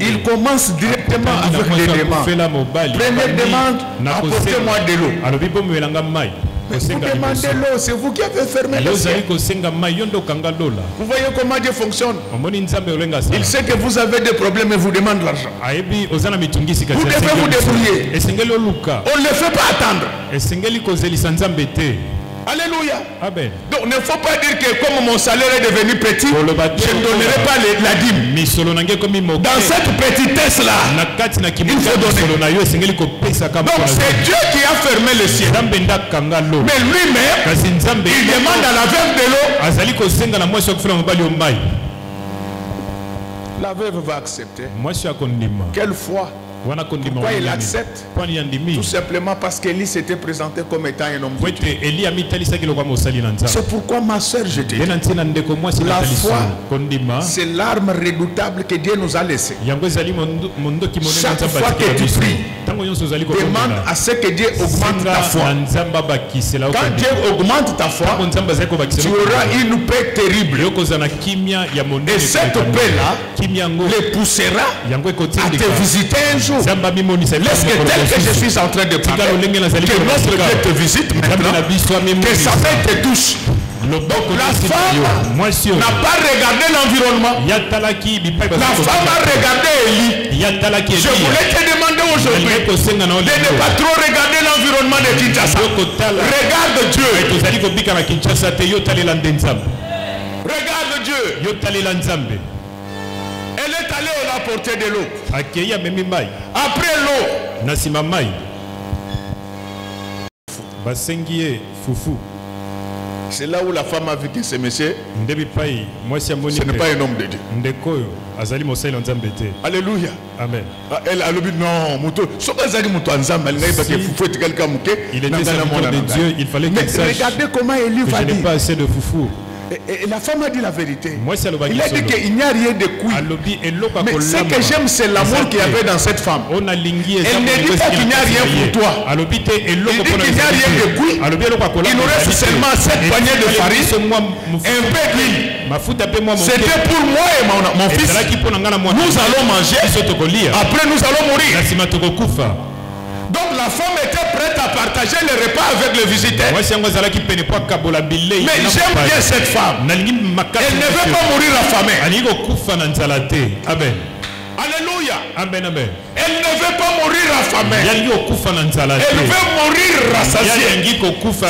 il commence directement avec les demandes. Première demande, apportez-moi de l'eau. Mais vous demandez l'eau, c'est vous qui avez fermé le ciel. Vous voyez comment Dieu fonctionne. Il sait que vous avez des problèmes et vous demande l'argent. Vous devez vous débrouiller. On ne le fait pas attendre. Alléluia. Amen. Donc il ne faut pas dire que comme mon salaire est devenu petit, je ne donnerai pas la dîme. Dans cette petitesse-là, il faut donner. Donc c'est Dieu qui a fermé le ciel. Mais lui-même, il demande à la veuve de l'eau. La veuve va accepter. Quelle foi? Pourquoi il accepte? Tout simplement parce qu'Élie s'était présenté comme étant un homme de Dieu. C'est pourquoi ma soeur, je te dis, la foi, c'est l'arme redoutable que Dieu nous a laissée. Chaque fois que tu pries, demande à ce que Dieu augmente ta foi. Quand Dieu augmente ta foi, tu auras une paix terrible. Et cette paix-là les poussera à te visiter un jour. Laisse que tel que je suis en train de parler, que notre Dieu te visite maintenant, que sa main te touche. Donc la femme n'a pas regardé l'environnement. La femme a regardé Élie. Je voulais te demander aujourd'hui de ne pas trop regarder l'environnement de Kinshasa. Regarde Dieu. Regarde Dieu. Elle est allée au apporter de l'eau. Après l'eau, c'est là où la femme a vu que ce monsieur, ce n'est pas un homme de Dieu. Alléluia. Amen. Elle a dit non, il était serviteur de Dieu, il fallait qu'il sache regardez comment Élie va que je n'ai dire. pas assez de foufou. Et la femme a dit la vérité. Il a dit qu'il n'y a rien de couille. Mais ce que j'aime, c'est l'amour qu'il y avait dans cette femme. Elle ne dit pas qu'il n'y a rien pour toi. Il dit qu'il n'y a rien de couille. Il nous reste seulement 7 paniers de farine, un peu d'huile. C'était pour moi et mon fils. Nous allons manger. Après, nous allons mourir. Donc la femme était prête à partager le repas avec le visiteur. Mais j'aime bien cette femme. Elle ne veut pas mourir affamée. Amen. Alléluia. Amen, amen. Elle ne veut pas mourir affamée. Elle veut mourir rassasiée.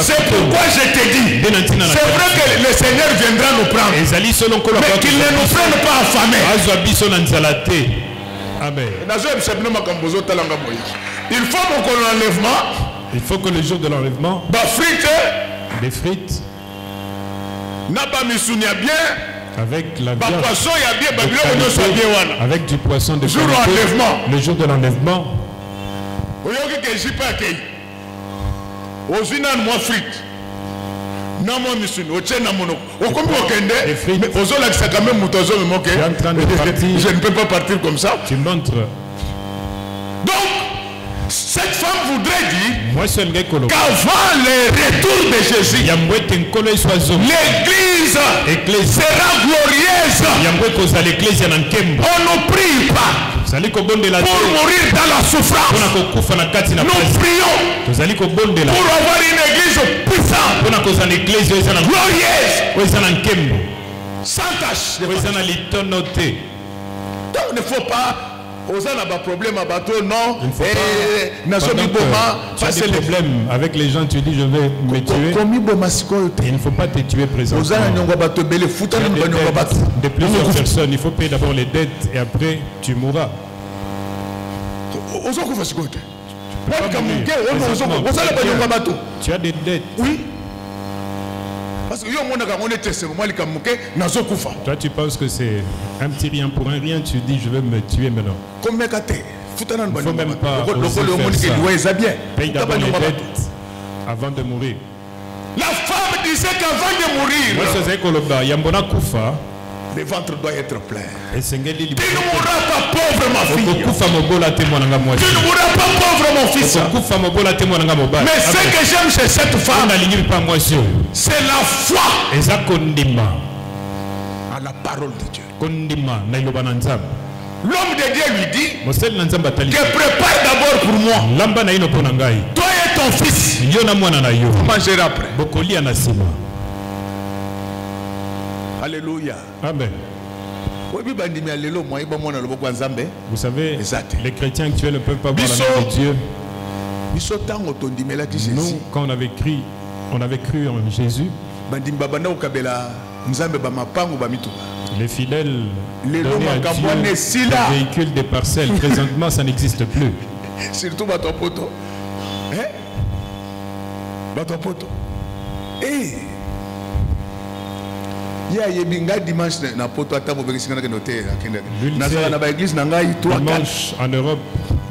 C'est pourquoi je te dis, c'est vrai que le Seigneur viendra nous prendre, mais qu'il ne nous prenne pas affamés. Amen. Il faut que l'enlèvement. Il faut que le jour de l'enlèvement, des frites, avec la viande, avec du poisson de qualité, le jour de l'enlèvement. Je ne peux pas partir comme ça. Tu montres. Donc, cette femme voudrait dire qu'avant le retour de Jésus, l'église sera glorieuse. On ne prie pas pour mourir dans la souffrance. Nous prions pour avoir une église puissante, glorieuse, sans tâche. Donc il ne faut pas. Il ne faut pas des problèmes avec les gens, tu dis je vais me tuer. Il ne faut pas te tuer présentement. De plusieurs personnes, il faut payer d'abord les dettes et après tu mourras. Tu as des dettes. Oui. Toi tu penses que c'est un petit rien pour un rien, tu dis je vais me tuer maintenant. Il ne faut même pas oser faire ça. Paye d'abord les dettes avant de mourir. La femme disait qu'avant de mourir, le ventre doit être plein. Tu ne mourras pas pauvre ma fille. Tu ne mourras pas pauvre mon fils. Mais ce que j'aime chez cette femme, c'est la foi à la parole de Dieu. L'homme de Dieu lui dit que prépare d'abord pour moi. Toi et ton fils, vous mangerez après. Alléluia. Amen. Vous savez, les chrétiens actuels ne peuvent pas voir la main de Dieu. Nous, quand on avait écrit On avait cru en Jésus. Les fidèles donnaient à Dieu des véhicules, des parcelles. Présentement, ça n'existe plus. Surtout Batopoto. Batopoto. Il y a dimanche na poto ata bo bekisika na noter nazala na ba église na ngai 3 dimanche en Europe.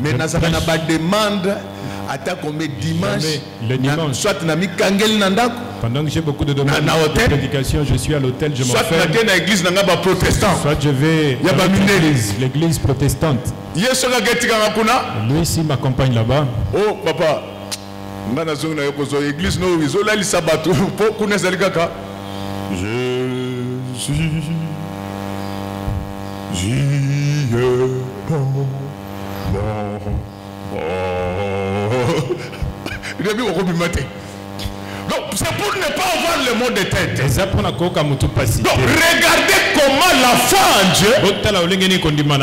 Mais nazala na ba demande ata comme dimanche le dimanche soit na mikangeli na ndako. Pendant que j'ai beaucoup de demandes de prédication, je suis à l'hôtel, je m'enferme. Soit na église na ngaba protestant. Soit je vais à l'église protestante. Lui ici m'accompagne là-bas. Oh papa, ngana zonga na yoko zo église no izola li sabato po kuna zalikaka. Je donc c'est pour ne pas avoir le mot de tête. Donc regardez comment la foi en Dieu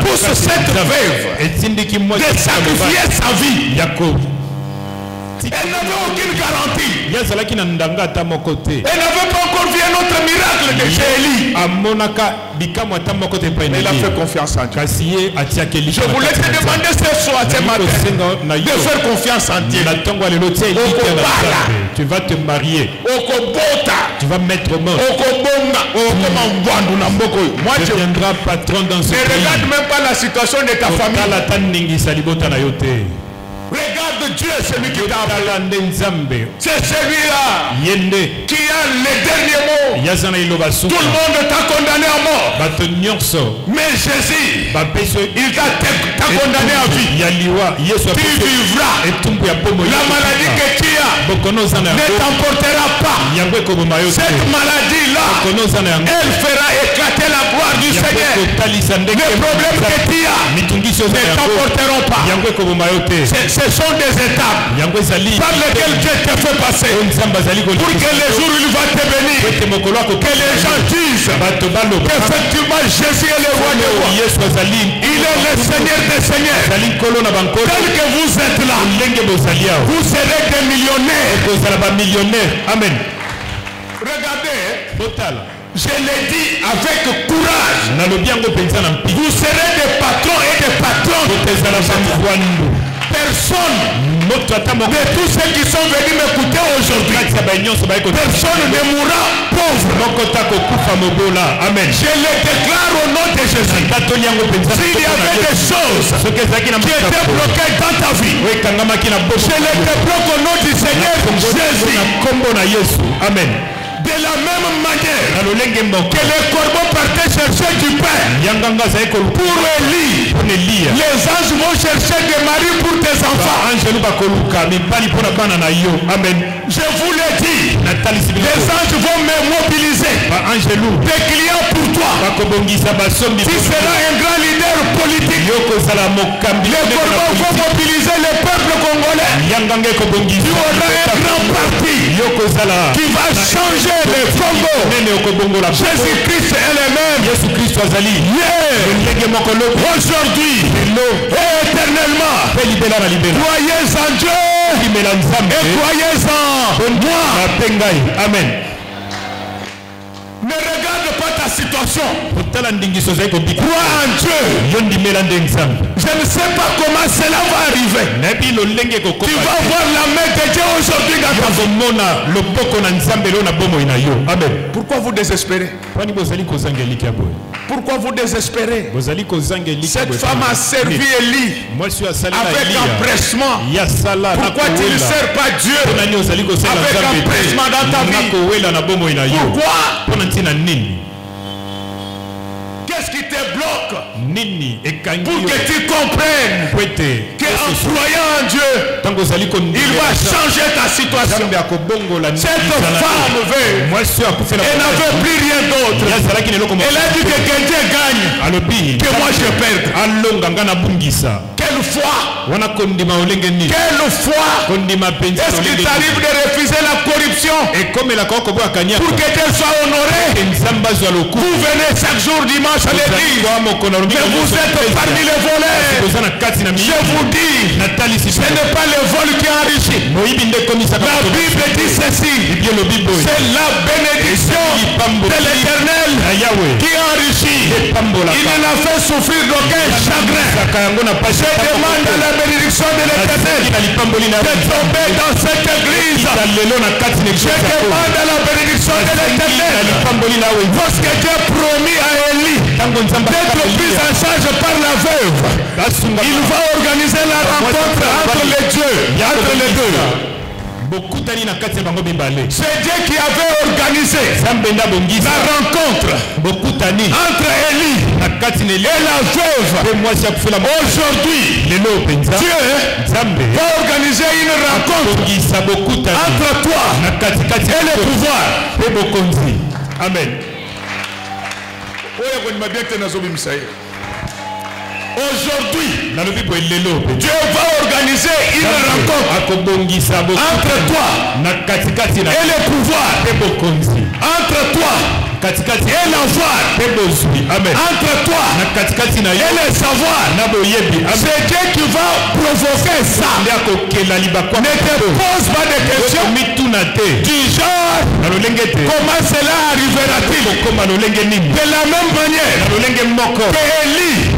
pousse cette veuve de sacrifier sa vie. Elle n'avait aucune garantie. Elle n'avait pas encore vu un autre miracle de chez Élie. Elle a fait confiance en Dieu. Je voulais te demander ce soir, ce matin, de faire confiance en Dieu. Tu vas te marier. Tu vas mettre au monde. Tu deviendras patron dans ce pays. Ne regarde même pas la situation de ta famille. Regarde Dieu, celui qui t'a appelé. C'est celui-là qui a le dernier mot. Tout le monde t'a condamné à mort. Mais Jésus, il t'a condamné à vie. Tu vivras. La maladie que tu as ne t'emportera pas. Cette maladie-là, elle fera éclater la gloire du Seigneur. Les problèmes que tu as ne t'emporteront pas. Ce sont des étapes par lesquelles Dieu te fait passer pour que les jours où il va te bénir, que les gens disent qu'effectivement Jésus est le roi des rois, il est le Seigneur des seigneurs. Tel que vous êtes là, vous serez des millionnaires. Amen. Regardez, je l'ai dit avec courage, vous serez des patrons et des patrons. Personne de tous ceux qui sont venus m'écouter aujourd'hui, personne ne mourra pauvre. Amen. Je le déclare au nom de Jésus. S'il y avait des choses qui étaient bloquées dans ta vie, je les débloque au nom du Seigneur Jésus. Amen. De la même manière que les corbeaux partaient chercher du pain pour Élie, les anges vont chercher des maris pour tes enfants. Amen. Je vous l'ai dit, les anges vont me mobiliser des clients pour toi. Tu seras un grand leader politique. Les corbeaux vont mobiliser le peuple congolais. Tu auras un grand parti qui va changer le Congo. Jésus-Christ est le même. Aujourd'hui et éternellement. Croyez en Dieu et croyez en moi. Amen. Ne regarde pas ta situation. Crois en Dieu. Je ne sais pas comment cela va arriver. Tu vas voir la main de Dieu aujourd'hui dans ta vie. Pourquoi vous désespérez? Pourquoi vous désespérez? Cette femme a servi Élie avec empressement. Pourquoi tu ne sers pas Dieu avec empressement dans ta vie? Pourquoi? Qu'est-ce qui te bloque pour que tu comprennes qu'en croyant en Dieu, il va changer ta situation? Cette femme elle n'avait plus rien d'autre. Elle a dit que quelqu'un gagne, que moi je perds. Quelle foi! Quelle foi! Est-ce qu'il t'arrive de refuser la corruption pour que tu sois honoré? Vous venez chaque jour dimanche à l'église, mais vous êtes parmi les voleurs. Je vous dis, ce n'est pas le vol qui enrichit. La Bible dit ceci, c'est la bénédiction de l'Éternel qui enrichit. Il ne l'a fait souffrir d'aucun chagrin. Je demande à la bénédiction de l'Éternel de tomber dans cette église. Je demande à la bénédiction de l'Éternel. Lorsque Dieu promis à Élie d'être pris en charge par la veuve, il va organiser la rencontre entre les dieux, entre les deux. C'est Dieu qui avait organisé la rencontre entre Élie et la veuve. Aujourd'hui, Dieu va organiser une rencontre entre toi et le pouvoir. Amen. Aujourd'hui, Dieu va organiser une rencontre entre toi et le pouvoir, entre toi et l'avoir, entre toi et le savoir. C'est Dieu qui va provoquer ça. Ne te pose pas de questions du genre comment cela arrivera-t-il. De la même manière que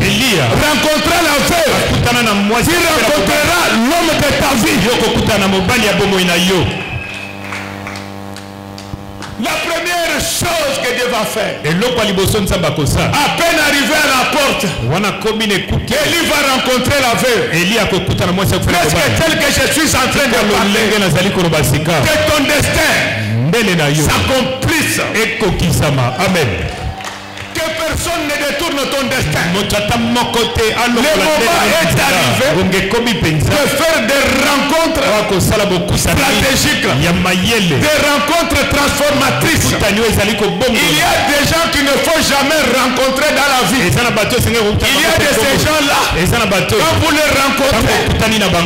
Élie rencontrera la veuve, il rencontrera l'homme de ta vie. La première chose que Dieu va faire, à peine arrivé à la porte, Élie va rencontrer la veuve. Presque tel que je suis en train de parler, que ton destin s'accomplisse. Amen. Que personne ne détourne ton destin. Le moment est arrivé de faire des rencontres stratégiques, des rencontres transformatrices. Il y a des gens qu'il ne faut jamais rencontrer dans la vie. Il y a de ces gens-là, quand vous les rencontrez,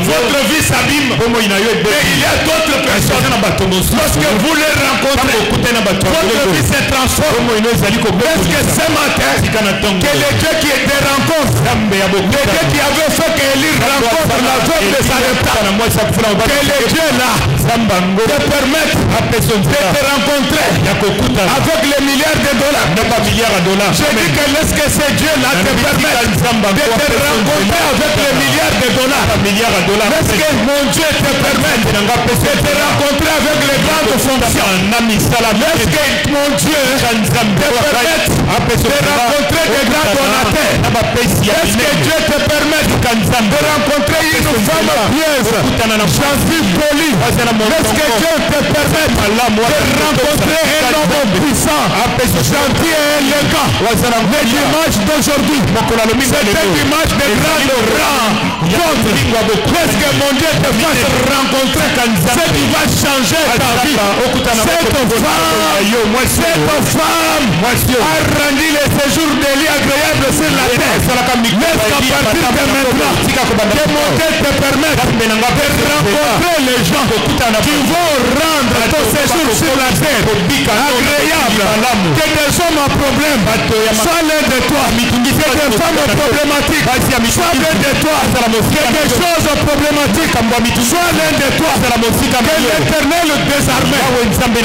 votre vie s'abîme. Mais il y a d'autres personnes, lorsque vous les rencontrez, votre vie se transforme. Est-ce que ce matin, que le Dieu qui était rencontre, le Dieu qui avait fait qu'Élie rencontre la veuve de Sarepta, que le Dieu là te permette de te rencontrer avec les milliards de dollars. Je dis que lorsque ce Dieu là te permette de te rencontrer avec les milliards de dollars, lorsque mon Dieu te permette de te rencontrer avec les grandes fonctions, lorsque mon Dieu te permette de rencontrer des grands donateurs, est-ce que Dieu te permet de rencontrer une femme pieuse, j'en suis poli, est-ce que Dieu te permet de rencontrer un homme puissant, gentil et élégant? Le dimanche d'aujourd'hui, c'est un dimanche de grande rencontre. Est-ce que mon Dieu te fasse rencontrer ce qui va changer ta vie? Cette femme a rendu les séjours d'Élie agréables sur la terre. Laisse qu'à partir de maintenant, que mon Dieu te permette de rencontrer les gens qui vont rendre ton séjour sur la terre agréable. Que des hommes à problème soient l'un de toi. Que des femmes problématiques soient l'un de toi. Que des choses problématiques soient l'un de toi. Que l'Éternel désarmé,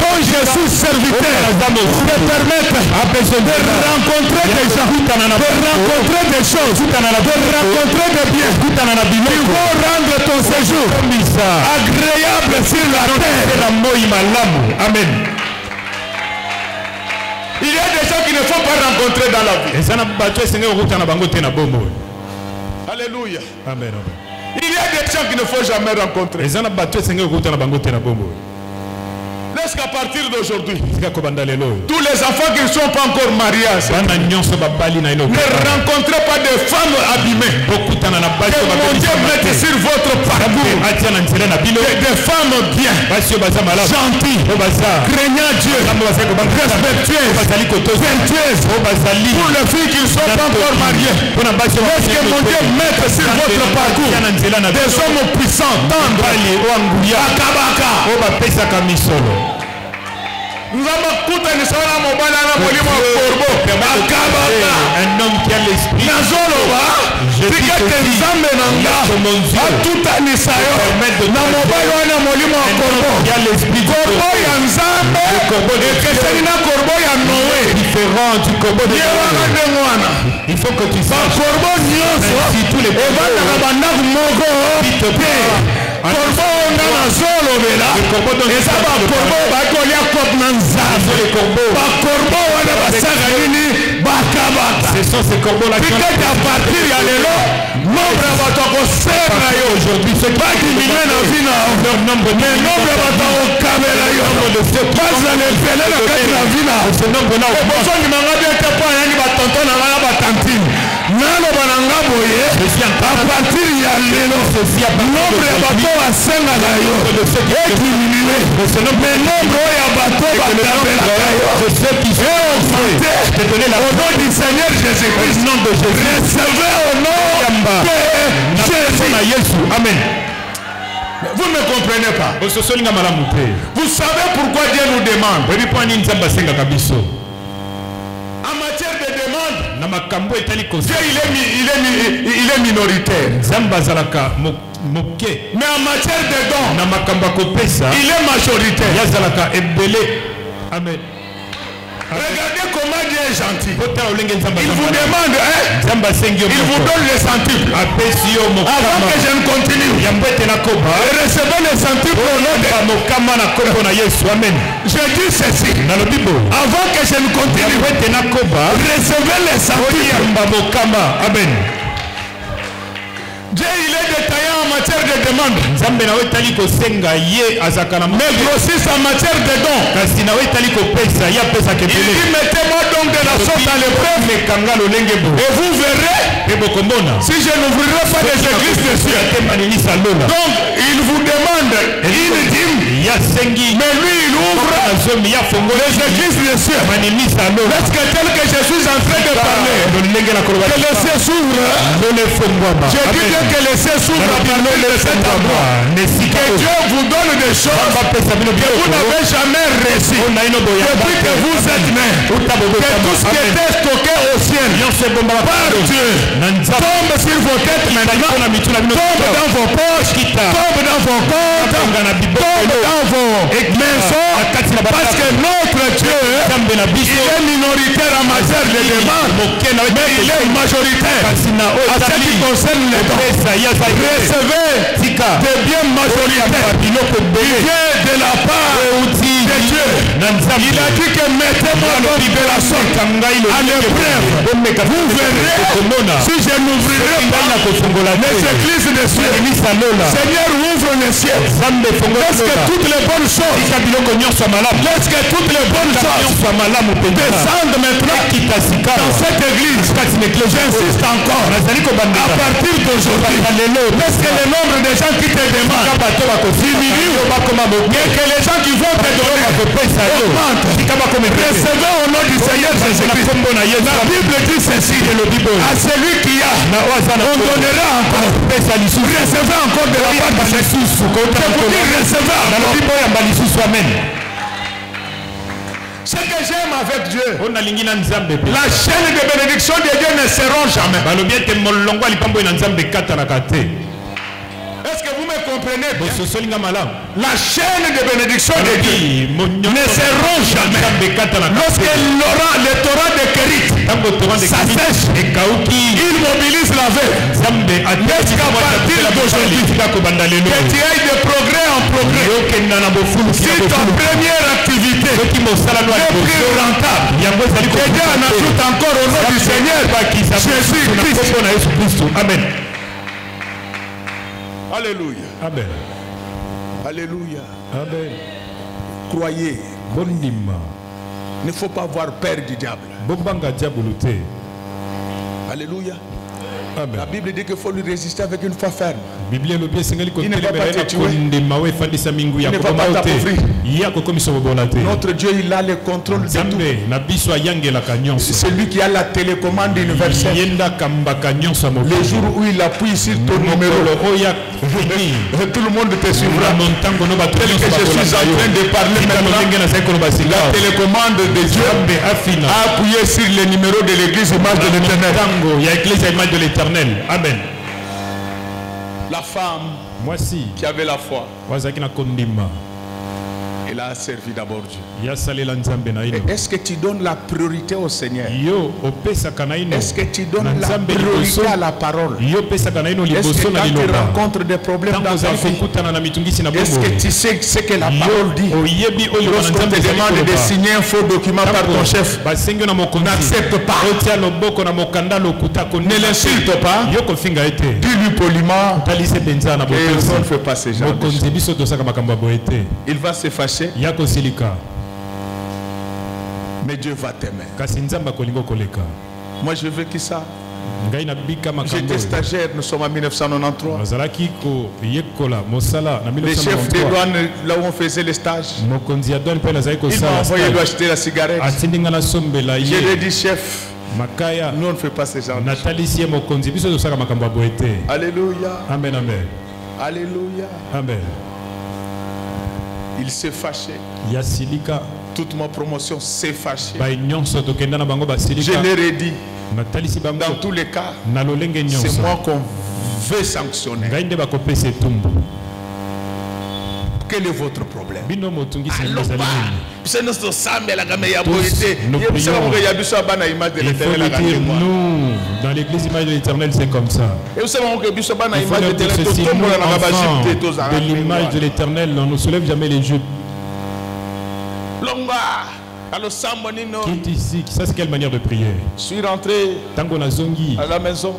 dont je suis serviteur, te permette de rencontrer des gens, de rencontrer des choses, de rencontrer des biens qui vont rendre ton séjour agréable sur la terre. Amen. Il y a des gens qu'il ne faut pas rencontrer dans la vie. Alléluia. Amen. Il y a des gens qu'il ne faut jamais rencontrer. Lorsqu'à partir d'aujourd'hui, tous les enfants qui ne sont pas encore mariés, ne rencontrez pas de femmes abîmées. Que mon Dieu mette sur votre parcours des femmes bien, gentilles, craignant Dieu, respectueuses, vertueuses. Pour les filles qui ne sont pas encore mariées, que mon Dieu mette sur votre parcours des hommes puissants, tendres, Akabaka. molimo corbo akabaka un homme qui a l'esprit nazoloba tika te nzambe na nga atutanisa yo na mobali wana molimo ya corbo corbo ya nzambe ekeseni na corbo ya Noé ye wana ndenge wana bacorbo nyonso evandaka bandako moko te corbo nga nazolobela eza bacorbo bakolia kope na nzambe bacorbo wana basaka nini bakabaka tikete a partir ya lelo nombre ya bato akosera yo badimilie na vi na yo mais nombre ya bato akokabela yo bazala epele na kati na vi na ebosondimanga bie te mpo ayani batonto na ngai na batantine naloba na nga boye a partir ya lelo nombre ya bato basengaka yo ediminue mais nombre oyo ya bato bakabelaka yo eaugmente au nom du Seigneur Jésus-Christ recevez au nom de Jésus. Amen. Vous ne me comprenez pas. Vous savez pourquoi Dieu nous demande. En matière de demande, Dieu il est minoritaire. Mais en matière de don, il est majoritaire. Amen. Regardez comment Dieu est gentil. Il vous demande, il vous donne les centiples. Avant que je ne continue, recevez les centiples au nom de je dis ceci. Avant que je ne continue, recevez les centiples. Amen. Dieu il est détaillant en matière de demande. Mais grossisse en matière de dons. Il dit mettez-moi donc de la sorte à l'épreuve. Et vous verrez si je n'ouvrirai pas les églises des cieux. Donc il vous demande une dîme. Mais lui il ouvre les églises des cieux. Est-ce que tel que je suis en train de parler, que les cieux s'ouvrent? Je dis bien que les cieux s'ouvrent à parler de cet endroit. Que Dieu vous donne des choses que vous n'avez jamais reçues depuis que vous êtes nés. Que tout ce qui était stocké au ciel par Dieu tombe sur vos têtes maintenant, tombe dans vos poches, tombe dans vos comptes, tombe dans vos maisons, parce que notre Dieu il est minoritaire en matière de demande, mais il est majoritaire à ce qui concerne les dons. Recevez des biens majoritaires. Il vient de la part de Dieu. Il a dit que mettez-moi donc de la sorte à l'épreuve. Vous verrez si je n'ouvrirai pas les églises des cieux. Seigneur, ouvre les cieux. Laisse que toutes les bonnes choses, laisse que toutes les bonnes choses descendent maintenant dans cette église. J'insiste encore. À partir d'aujourd'hui, laisse que le nombre de gens qui te demandent diminue et que les gens qui vont te donner augmentent. Recevez au nom du Seigneur Jésus-Christ. La Bible dit ceci. À celui qui a, on donnera encore. Recevez encore de la part de Jésus. Je vous dis recevez encore. Amen. Ce que j'aime avec Dieu, la chaîne de bénédiction de Dieu ne seront jamais. Est-ce que vous me comprenez bien? La chaîne de bénédiction de Dieu ne seront jamais. Lorsque le torrent de Kérit s'assèche, il mobilise la veille. Jusqu'à partir d'aujourd'hui, que tu ailles de progrès en progrès. Si ta première activité est plus rentable, que Dieu en ajoute encore au nom du Seigneur Jésus-Christ. Amen. Alléluia. Amen. Alléluia. Amen. Croyez. Il ne faut pas avoir peur du diable. Alléluia. Amen. La Bible dit qu'il faut lui résister avec une foi ferme. Il ne va pas te tuer. Il ne va pas t'appauvrir. Notre Dieu, il a le contrôle de tout. C'est lui qui a la télécommande universelle. Le jour où il appuie sur ton numéro, tout le monde te suivra. Tel que je suis en train de parler maintenant, la télécommande de Dieu a appuyé sur le numéro de l'église image de l'Éternel. Amen. La femme qui avait la foi, elle a servi d'abord Dieu. Est-ce que tu donnes la priorité au Seigneur? Est-ce que tu donnes la priorité à la parole? Est-ce que quand tu rencontres des problèmes dans ta vie, est-ce que tu sais ce que la parole dit? Lorsqu'on te demande de signer un faux document par ton chef, n'accepte pas. Ne l'insulte pas. Dis-lui poliment. Et on ne fait pas ce genre de choses. Il va se fâcher. Mais Dieu va t'aimer. Moi je veux que ça. J'étais stagiaire, nous sommes en 1993. Les chefs des douanes, là où on faisait les stages, ils m'ont envoyé lui acheter la cigarette. Je lui ai dit, chef, nous on ne fait pas ce genre de choses. Alléluia. Amen, amen. Alléluia. Amen. Il s'est fâché. Toute ma promotion s'est fâchée. Je leur ai dit, dans tous les cas, c'est moi qu'on veut sanctionner. Quel est votre problème? Nous, dans l'église image de l'Éternel, c'est comme ça. Il faut de l'image de l'Éternel, on ne soulève jamais les jupes. Quitte ici, ça c'est quelle manière de prier? Je suis rentré à la maison.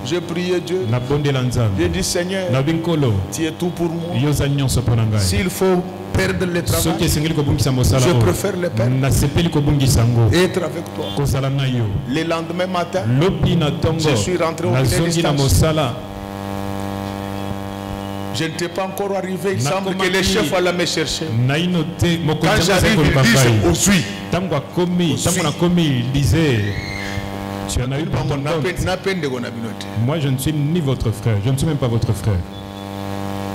J'ai prié Dieu. J'ai dit Seigneur, tu es tout pour moi. S'il faut perdre le travail, je préfère le perdre et être avec toi. Le lendemain matin, je suis rentré au ministère. Je n'étais pas encore arrivé. Il semble que les chefs allaient me chercher. Quand j'arrive, ils disent tu en as eu pour ton compte. Moi, je ne suis ni votre frère. Je ne suis même pas votre frère.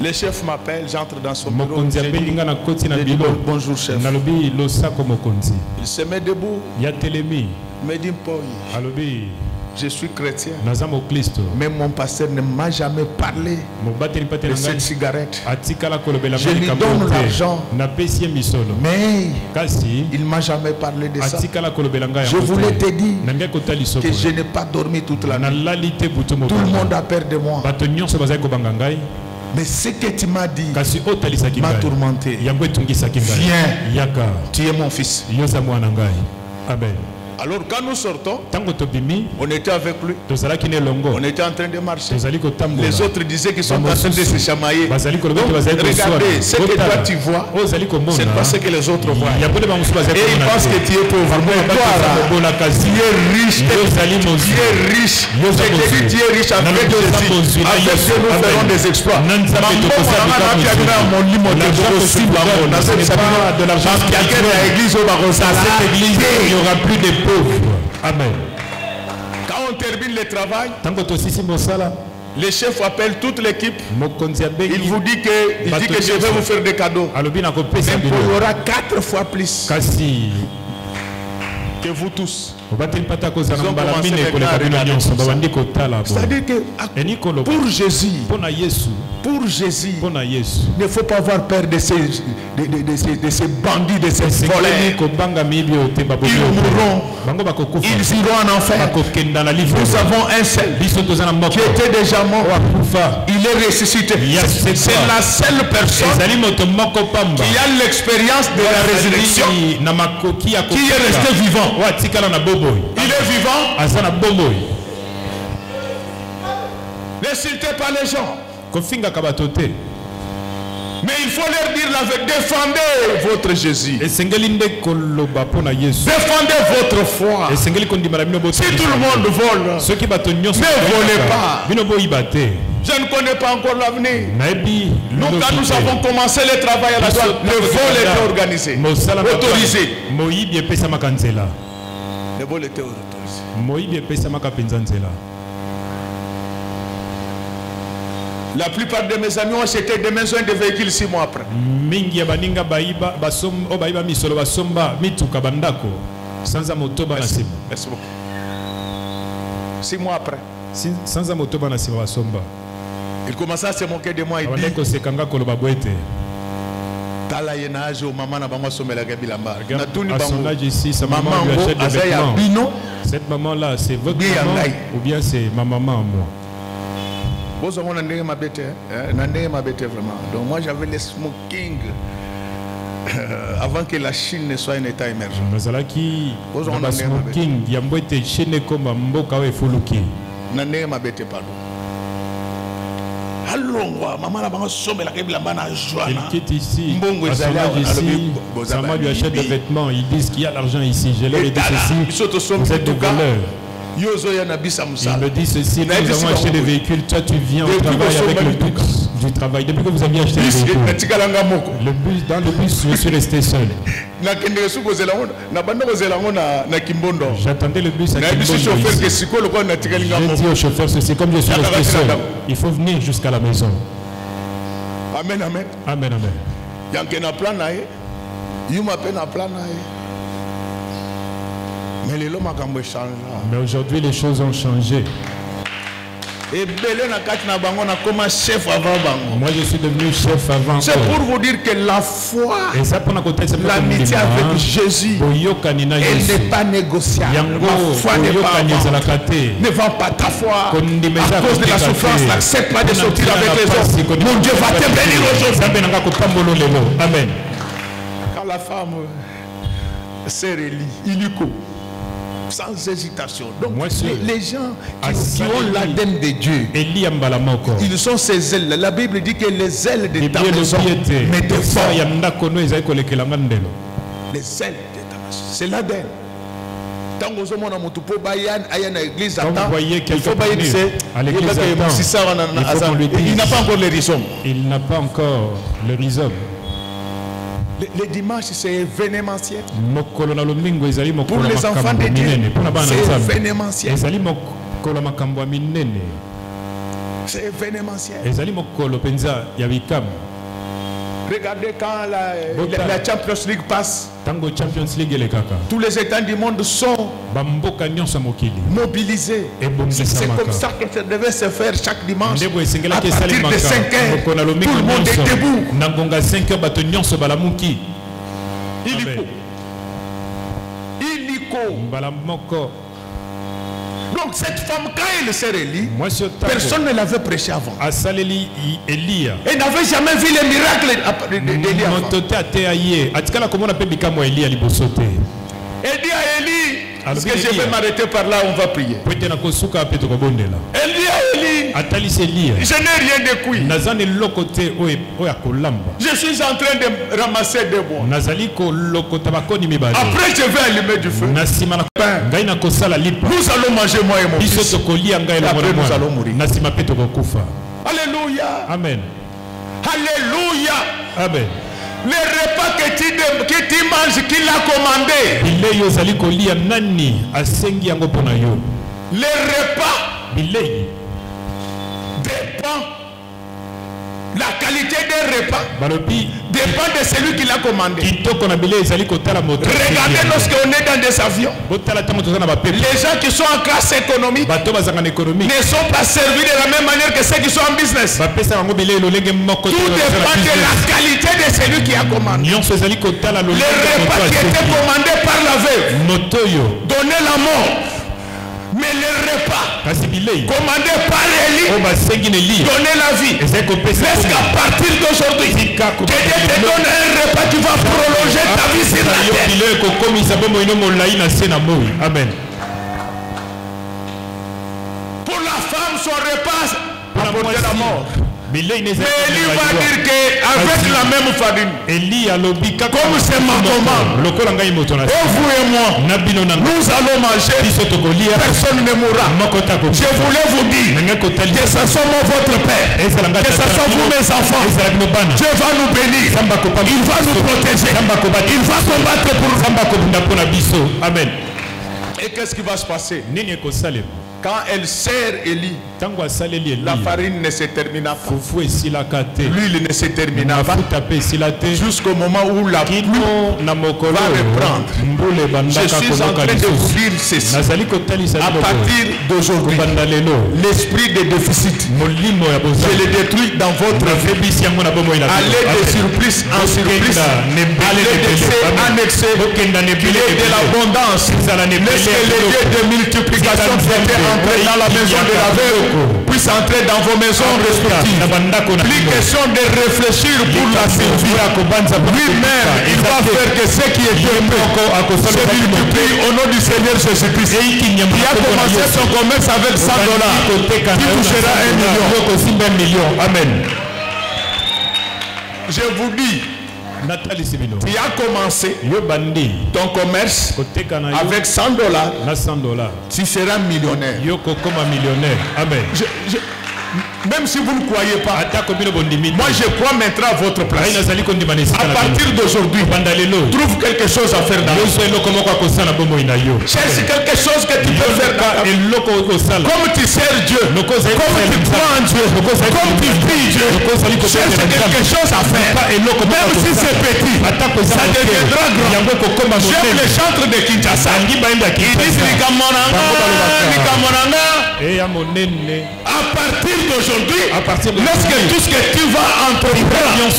Le chef m'appelle, j'entre dans son bureau. Je dis, bonjour chef. Il se met debout. Il me dit, je suis chrétien. Mais mon pasteur ne m'a jamais parlé de cette cigarette. Je lui donne l'argent. Mais il ne m'a jamais parlé de ça. Je voulais te dire que je n'ai pas dormi toute la nuit. Tout le monde a peur de moi. Mais ce que tu m'as dit m'a tourmenté. Viens, tu es mon fils. Amen. Alors quand nous sortons, on était avec lui, on était en train de marcher. Les autres disaient qu'ils sont en train de se chamailler. Donc, regardez, ce que toi tu vois, c'est pas ce que les autres voient. Et ils pensent que tu es pauvre. Mais toi là, tu es riche. Tu es riche. Tu es riche avec Jésus. Avec Dieu, nous ferons des exploits. Il n'y aura plus de pauvres. Amen. Quand on termine le travail, le chef appelle toute l'équipe. Il vous dit que je vais vous faire des cadeaux. Mais il y aura 4 fois plus que vous tous. C'est-à-dire que pour Jésus, il ne faut pas avoir peur de ces bandits, de ces voleurs. Ils mourront. Ils iront en enfer. Nous avons un seul qui était déjà mort. Il est ressuscité. C'est la seule personne qui a l'expérience de la résurrection qui est resté vivant. Il est vivant. N'insultez pas les gens. Mais il faut leur dire la vérité. Défendez votre Jésus. Défendez votre foi. Si tout le monde vole, ne volez pas. Je ne connais pas encore l'avenir. Nous, quand nous avons commencé le travail à la douane, le vol était organisé, autorisé. Le vol était autorisé. La plupart de mes amis ont acheté des maisons et des véhicules 6 mois après. Merci beaucoup. 6 mois après. Il commençait à se moquer de moi. Il dit cette maman là, c'est votre maman ou bien c'est ma maman à moi? Donc moi j'avais les smoking avant que la Chine ne soit un état émergent. Il quitte ici, Sama lui achète des vêtements, ils disent qu'il y a l'argent ici, je leur ai dit ceci, vous êtes des voleurs. Il me dit ceci, nous avons acheté des véhicules, toi tu viens au travail avec le bus du travail. Depuis que vous aviez acheté des véhicules, le bus, dans le bus, je suis resté seul. J'attendais le bus à Kimbondo. J'ai dit au chauffeur ceci, comme je suis resté seul, il faut venir jusqu'à la maison. Amen, amen. Amen, amen. Mais aujourd'hui, les choses ont changé. Moi, je suis devenu chef avant. C'est pour vous dire que la foi, l'amitié avec Jésus, elle n'est pas négociable. Ma foi n'est pas ne vends pas ta foi à cause de la souffrance. N'accepte pas de sortir avec les autres. Mon Dieu va te bénir aujourd'hui. Amen. Quand la femme s'est relie, illico, sans hésitation. Donc les gens qui ont l'ADN de Dieu, ils sont ces ailes. La Bible dit que les ailes de ta maison me défendent. Les ailes de ta maison, c'est l'ADN. Quand vous voyez quelqu'un à l'église, il n'a pas encore le rhizome. Il n'a pas encore le rhizome. Les dimanches, c'est événementiel. Pour les enfants de Dieu, c'est événementiel. C'est événementiel. Regardez quand la Champions League passe. Tous les États du monde sont mobilisés. C'est comme ça que ça devait se faire chaque dimanche. À partir de 5 heures, tout le monde est debout. Illico. Donc cette femme, quand elle s'est relie, personne ne l'avait prêché avant. Elle n'avait jamais vu les miracles d'Élie avant. Elle dit à Élie, parce que je vais m'arrêter par là, on va prier. Elle dit à Élie, je n'ai rien de cuit. Je suis en train de ramasser des bois. Après je vais allumer du feu. Nous allons manger moi et mon fils. Et après nous allons mourir. Alléluia. Amen. Alléluia. Amen. Le repas que tu manges, qu'il a commandé. Le repas dépend. La qualité des repas dépend de celui qui l'a commandé. Regardez lorsqu'on est dans des avions. Les gens qui sont en classe économique ne sont pas servis de la même manière que ceux qui sont en business. Tout dépend de la qualité de celui qui a commandé. Le repas qui était commandé par la veuve donnait la mort. Mais le repas commandé par Élie donnait la vie. Est-ce qu'à partir d'aujourd'hui, que Dieu te donne un repas, tu vas prolonger ta vie sur la terre. Amen. Pour la femme, son repas apportait la mort. Mais Élie va dire qu'avec la même farine, comme c'est ma commande, vous et moi, nous allons manger, personne ne mourra. Je voulais vous dire que ce soit votre Père, que ce soit vous mes enfants, Dieu va nous bénir, il va nous protéger, il va combattre pour nous. Amen. Et qu'est-ce qui va se passer? Quand elle sert Élie, la farine ne se termina pas. L'huile ne se termina pas. Jusqu'au moment où la pluie va reprendre. Je suis en train de vous dire ceci. À partir d'aujourd'hui, l'esprit de déficit, je le détruis dans votre vie. Allez de surplus en surplus. Allez d'excès en excès. Qu'il y ait de l'abondance. Laissez les lieux de multiplication entrer dans la maison de la veuve, puisse entrer dans vos maisons respectives. Plus question de réfléchir pour la survie. Lui-même, il va faire que ce qui est peu se multiplie au nom du Seigneur Jésus-Christ. Il a commencé son commerce avec $100. Qui touchera $1 million. Amen. Je vous dis, tu as commencé ton commerce avec $100, tu seras millionnaire. Amen. Même si vous ne croyez pas, moi je crois maintenant à votre place. À partir d'aujourd'hui, trouve quelque chose à faire dans la vie. Cherche quelque chose que tu peux faire dans la vie. Comme tu sers Dieu, comme tu crois en Dieu, comme tu pries Dieu, cherche quelque chose à faire. Même si c'est petit, ça deviendra grand. J'aime les chantres de Kinshasa. Ils disent Nikamonanga, Nikamonanga. À partir d'aujourd'hui, lorsque tout ce que tu vas entreprendre dans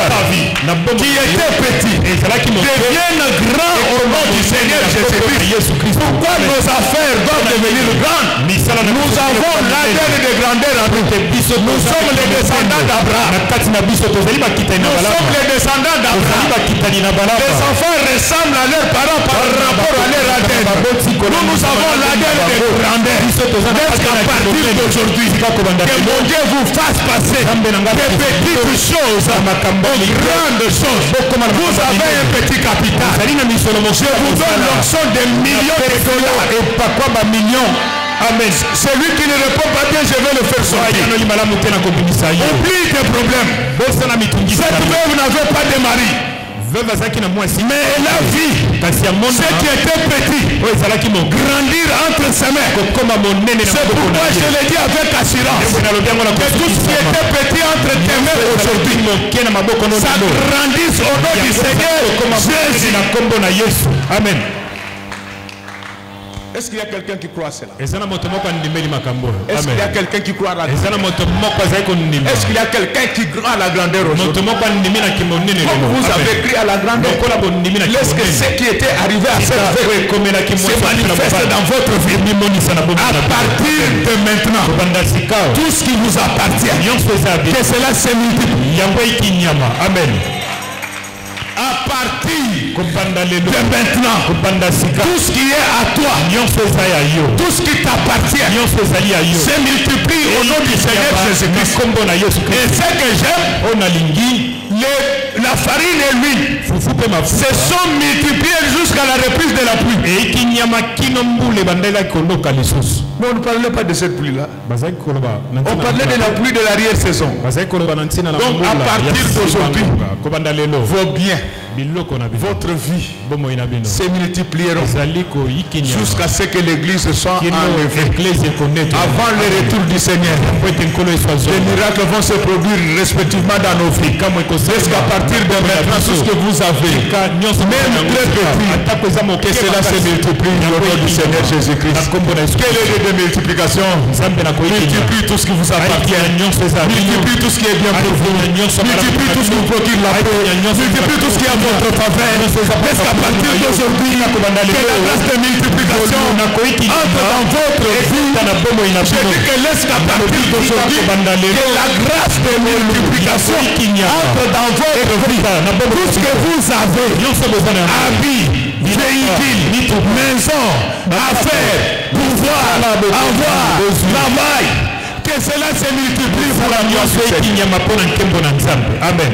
ta vie, qui était petit, devienne grand au nom du Seigneur Jésus-Christ. Pourquoi nos affaires doivent devenir grandes? Nous avons l'ADN de grandeur en nous. Nous sommes les descendants d'Abraham. Nous sommes les descendants d'Abraham. Les enfants ressemblent à leurs parents par rapport à leur ADN. Nous avons l'ADN de grandeur. À partir d'aujourd'hui, que mon Dieu vous fasse passer des petites choses aux grandes choses. Vous avez un petit capital. Je vous donne l'option de millions de dollars. Amen. Celui qui ne répond pas bien, je vais le faire sortir. Oublie tes problèmes. Cette veuve n'avait pas de mari. Mais elle a vu ce qui était petit grandir entre ses mains. C'est pourquoi je l'ai dit avec assurance que tout ce qui était petit entre tes mains aujourd'hui, ça grandisse au nom du Seigneur Jésus. Amen. Est-ce qu'il y a quelqu'un qui croit à cela? Est-ce qu'il y a quelqu'un qui croit à la grandeur? Est-ce qu'il y a quelqu'un qui croit à la grandeur aujourd'hui? Comme vous avez crié à la grandeur, laisse que ce qui était arrivé à cette veuve se manifeste dans votre vie. À partir de maintenant, tout ce qui vous appartient, que cela se multiplie. Amen. À partir de maintenant, tout ce qui est à toi, tout ce qui t'appartient, se multiplie au nom du Seigneur Jésus-Christ. Et ce que j'aime, la farine et l'huile se sont multipliées jusqu'à la reprise de la pluie. Mais on ne parlait pas de cette pluie-là. On parlait de la pluie de l'arrière-saison. Donc à partir d'aujourd'hui, vos biens, votre vie se multiplieront jusqu'à ce que l'église soit enlevée. Avant le retour du Seigneur, les miracles vont se produire respectivement dans nos vies. Jusqu'à partir de maintenant, tout ce que vous avez, même très petit, que cela se multiplie au nom du Seigneur Jésus-Christ. Quelle est de multiplication? Multiplie tout ce qui vous appartient. Multiplie tout ce qui est bien pour vous. Multiplie tout ce qui vous procure la paix. Multiplie tout ce qui est à votre faveur. Jusqu'à partir d'aujourd'hui, que la grâce de multiplication entre dans votre vie. Je dis que laisse qu'à partir d'aujourd'hui, que la grâce de multiplication entre dans votre vie. Tout ce que vous avez, habits, véhicules, maison, affaires, pouvoir, avoir, travail, que que cela se multiplie pour la gloire de Dieu. Amen.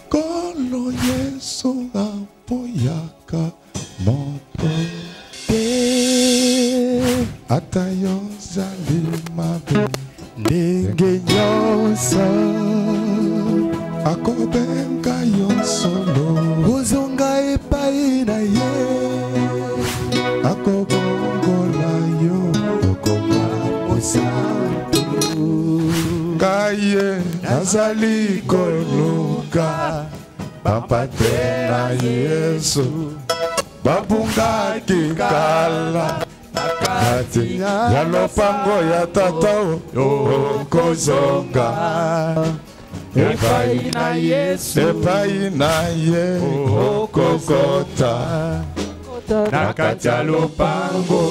Kolo Yesu apoyaka moto te atayo zalimabe ndenge nyonso akobenga yo solo ozonga epai na ye akobongola yo okoma mosantu kaye nazali koluka bapate na Yesu babungaki kala kati ya lopango ya tata okozonga epai na Yesu epai na ye okokota na kati ya lopango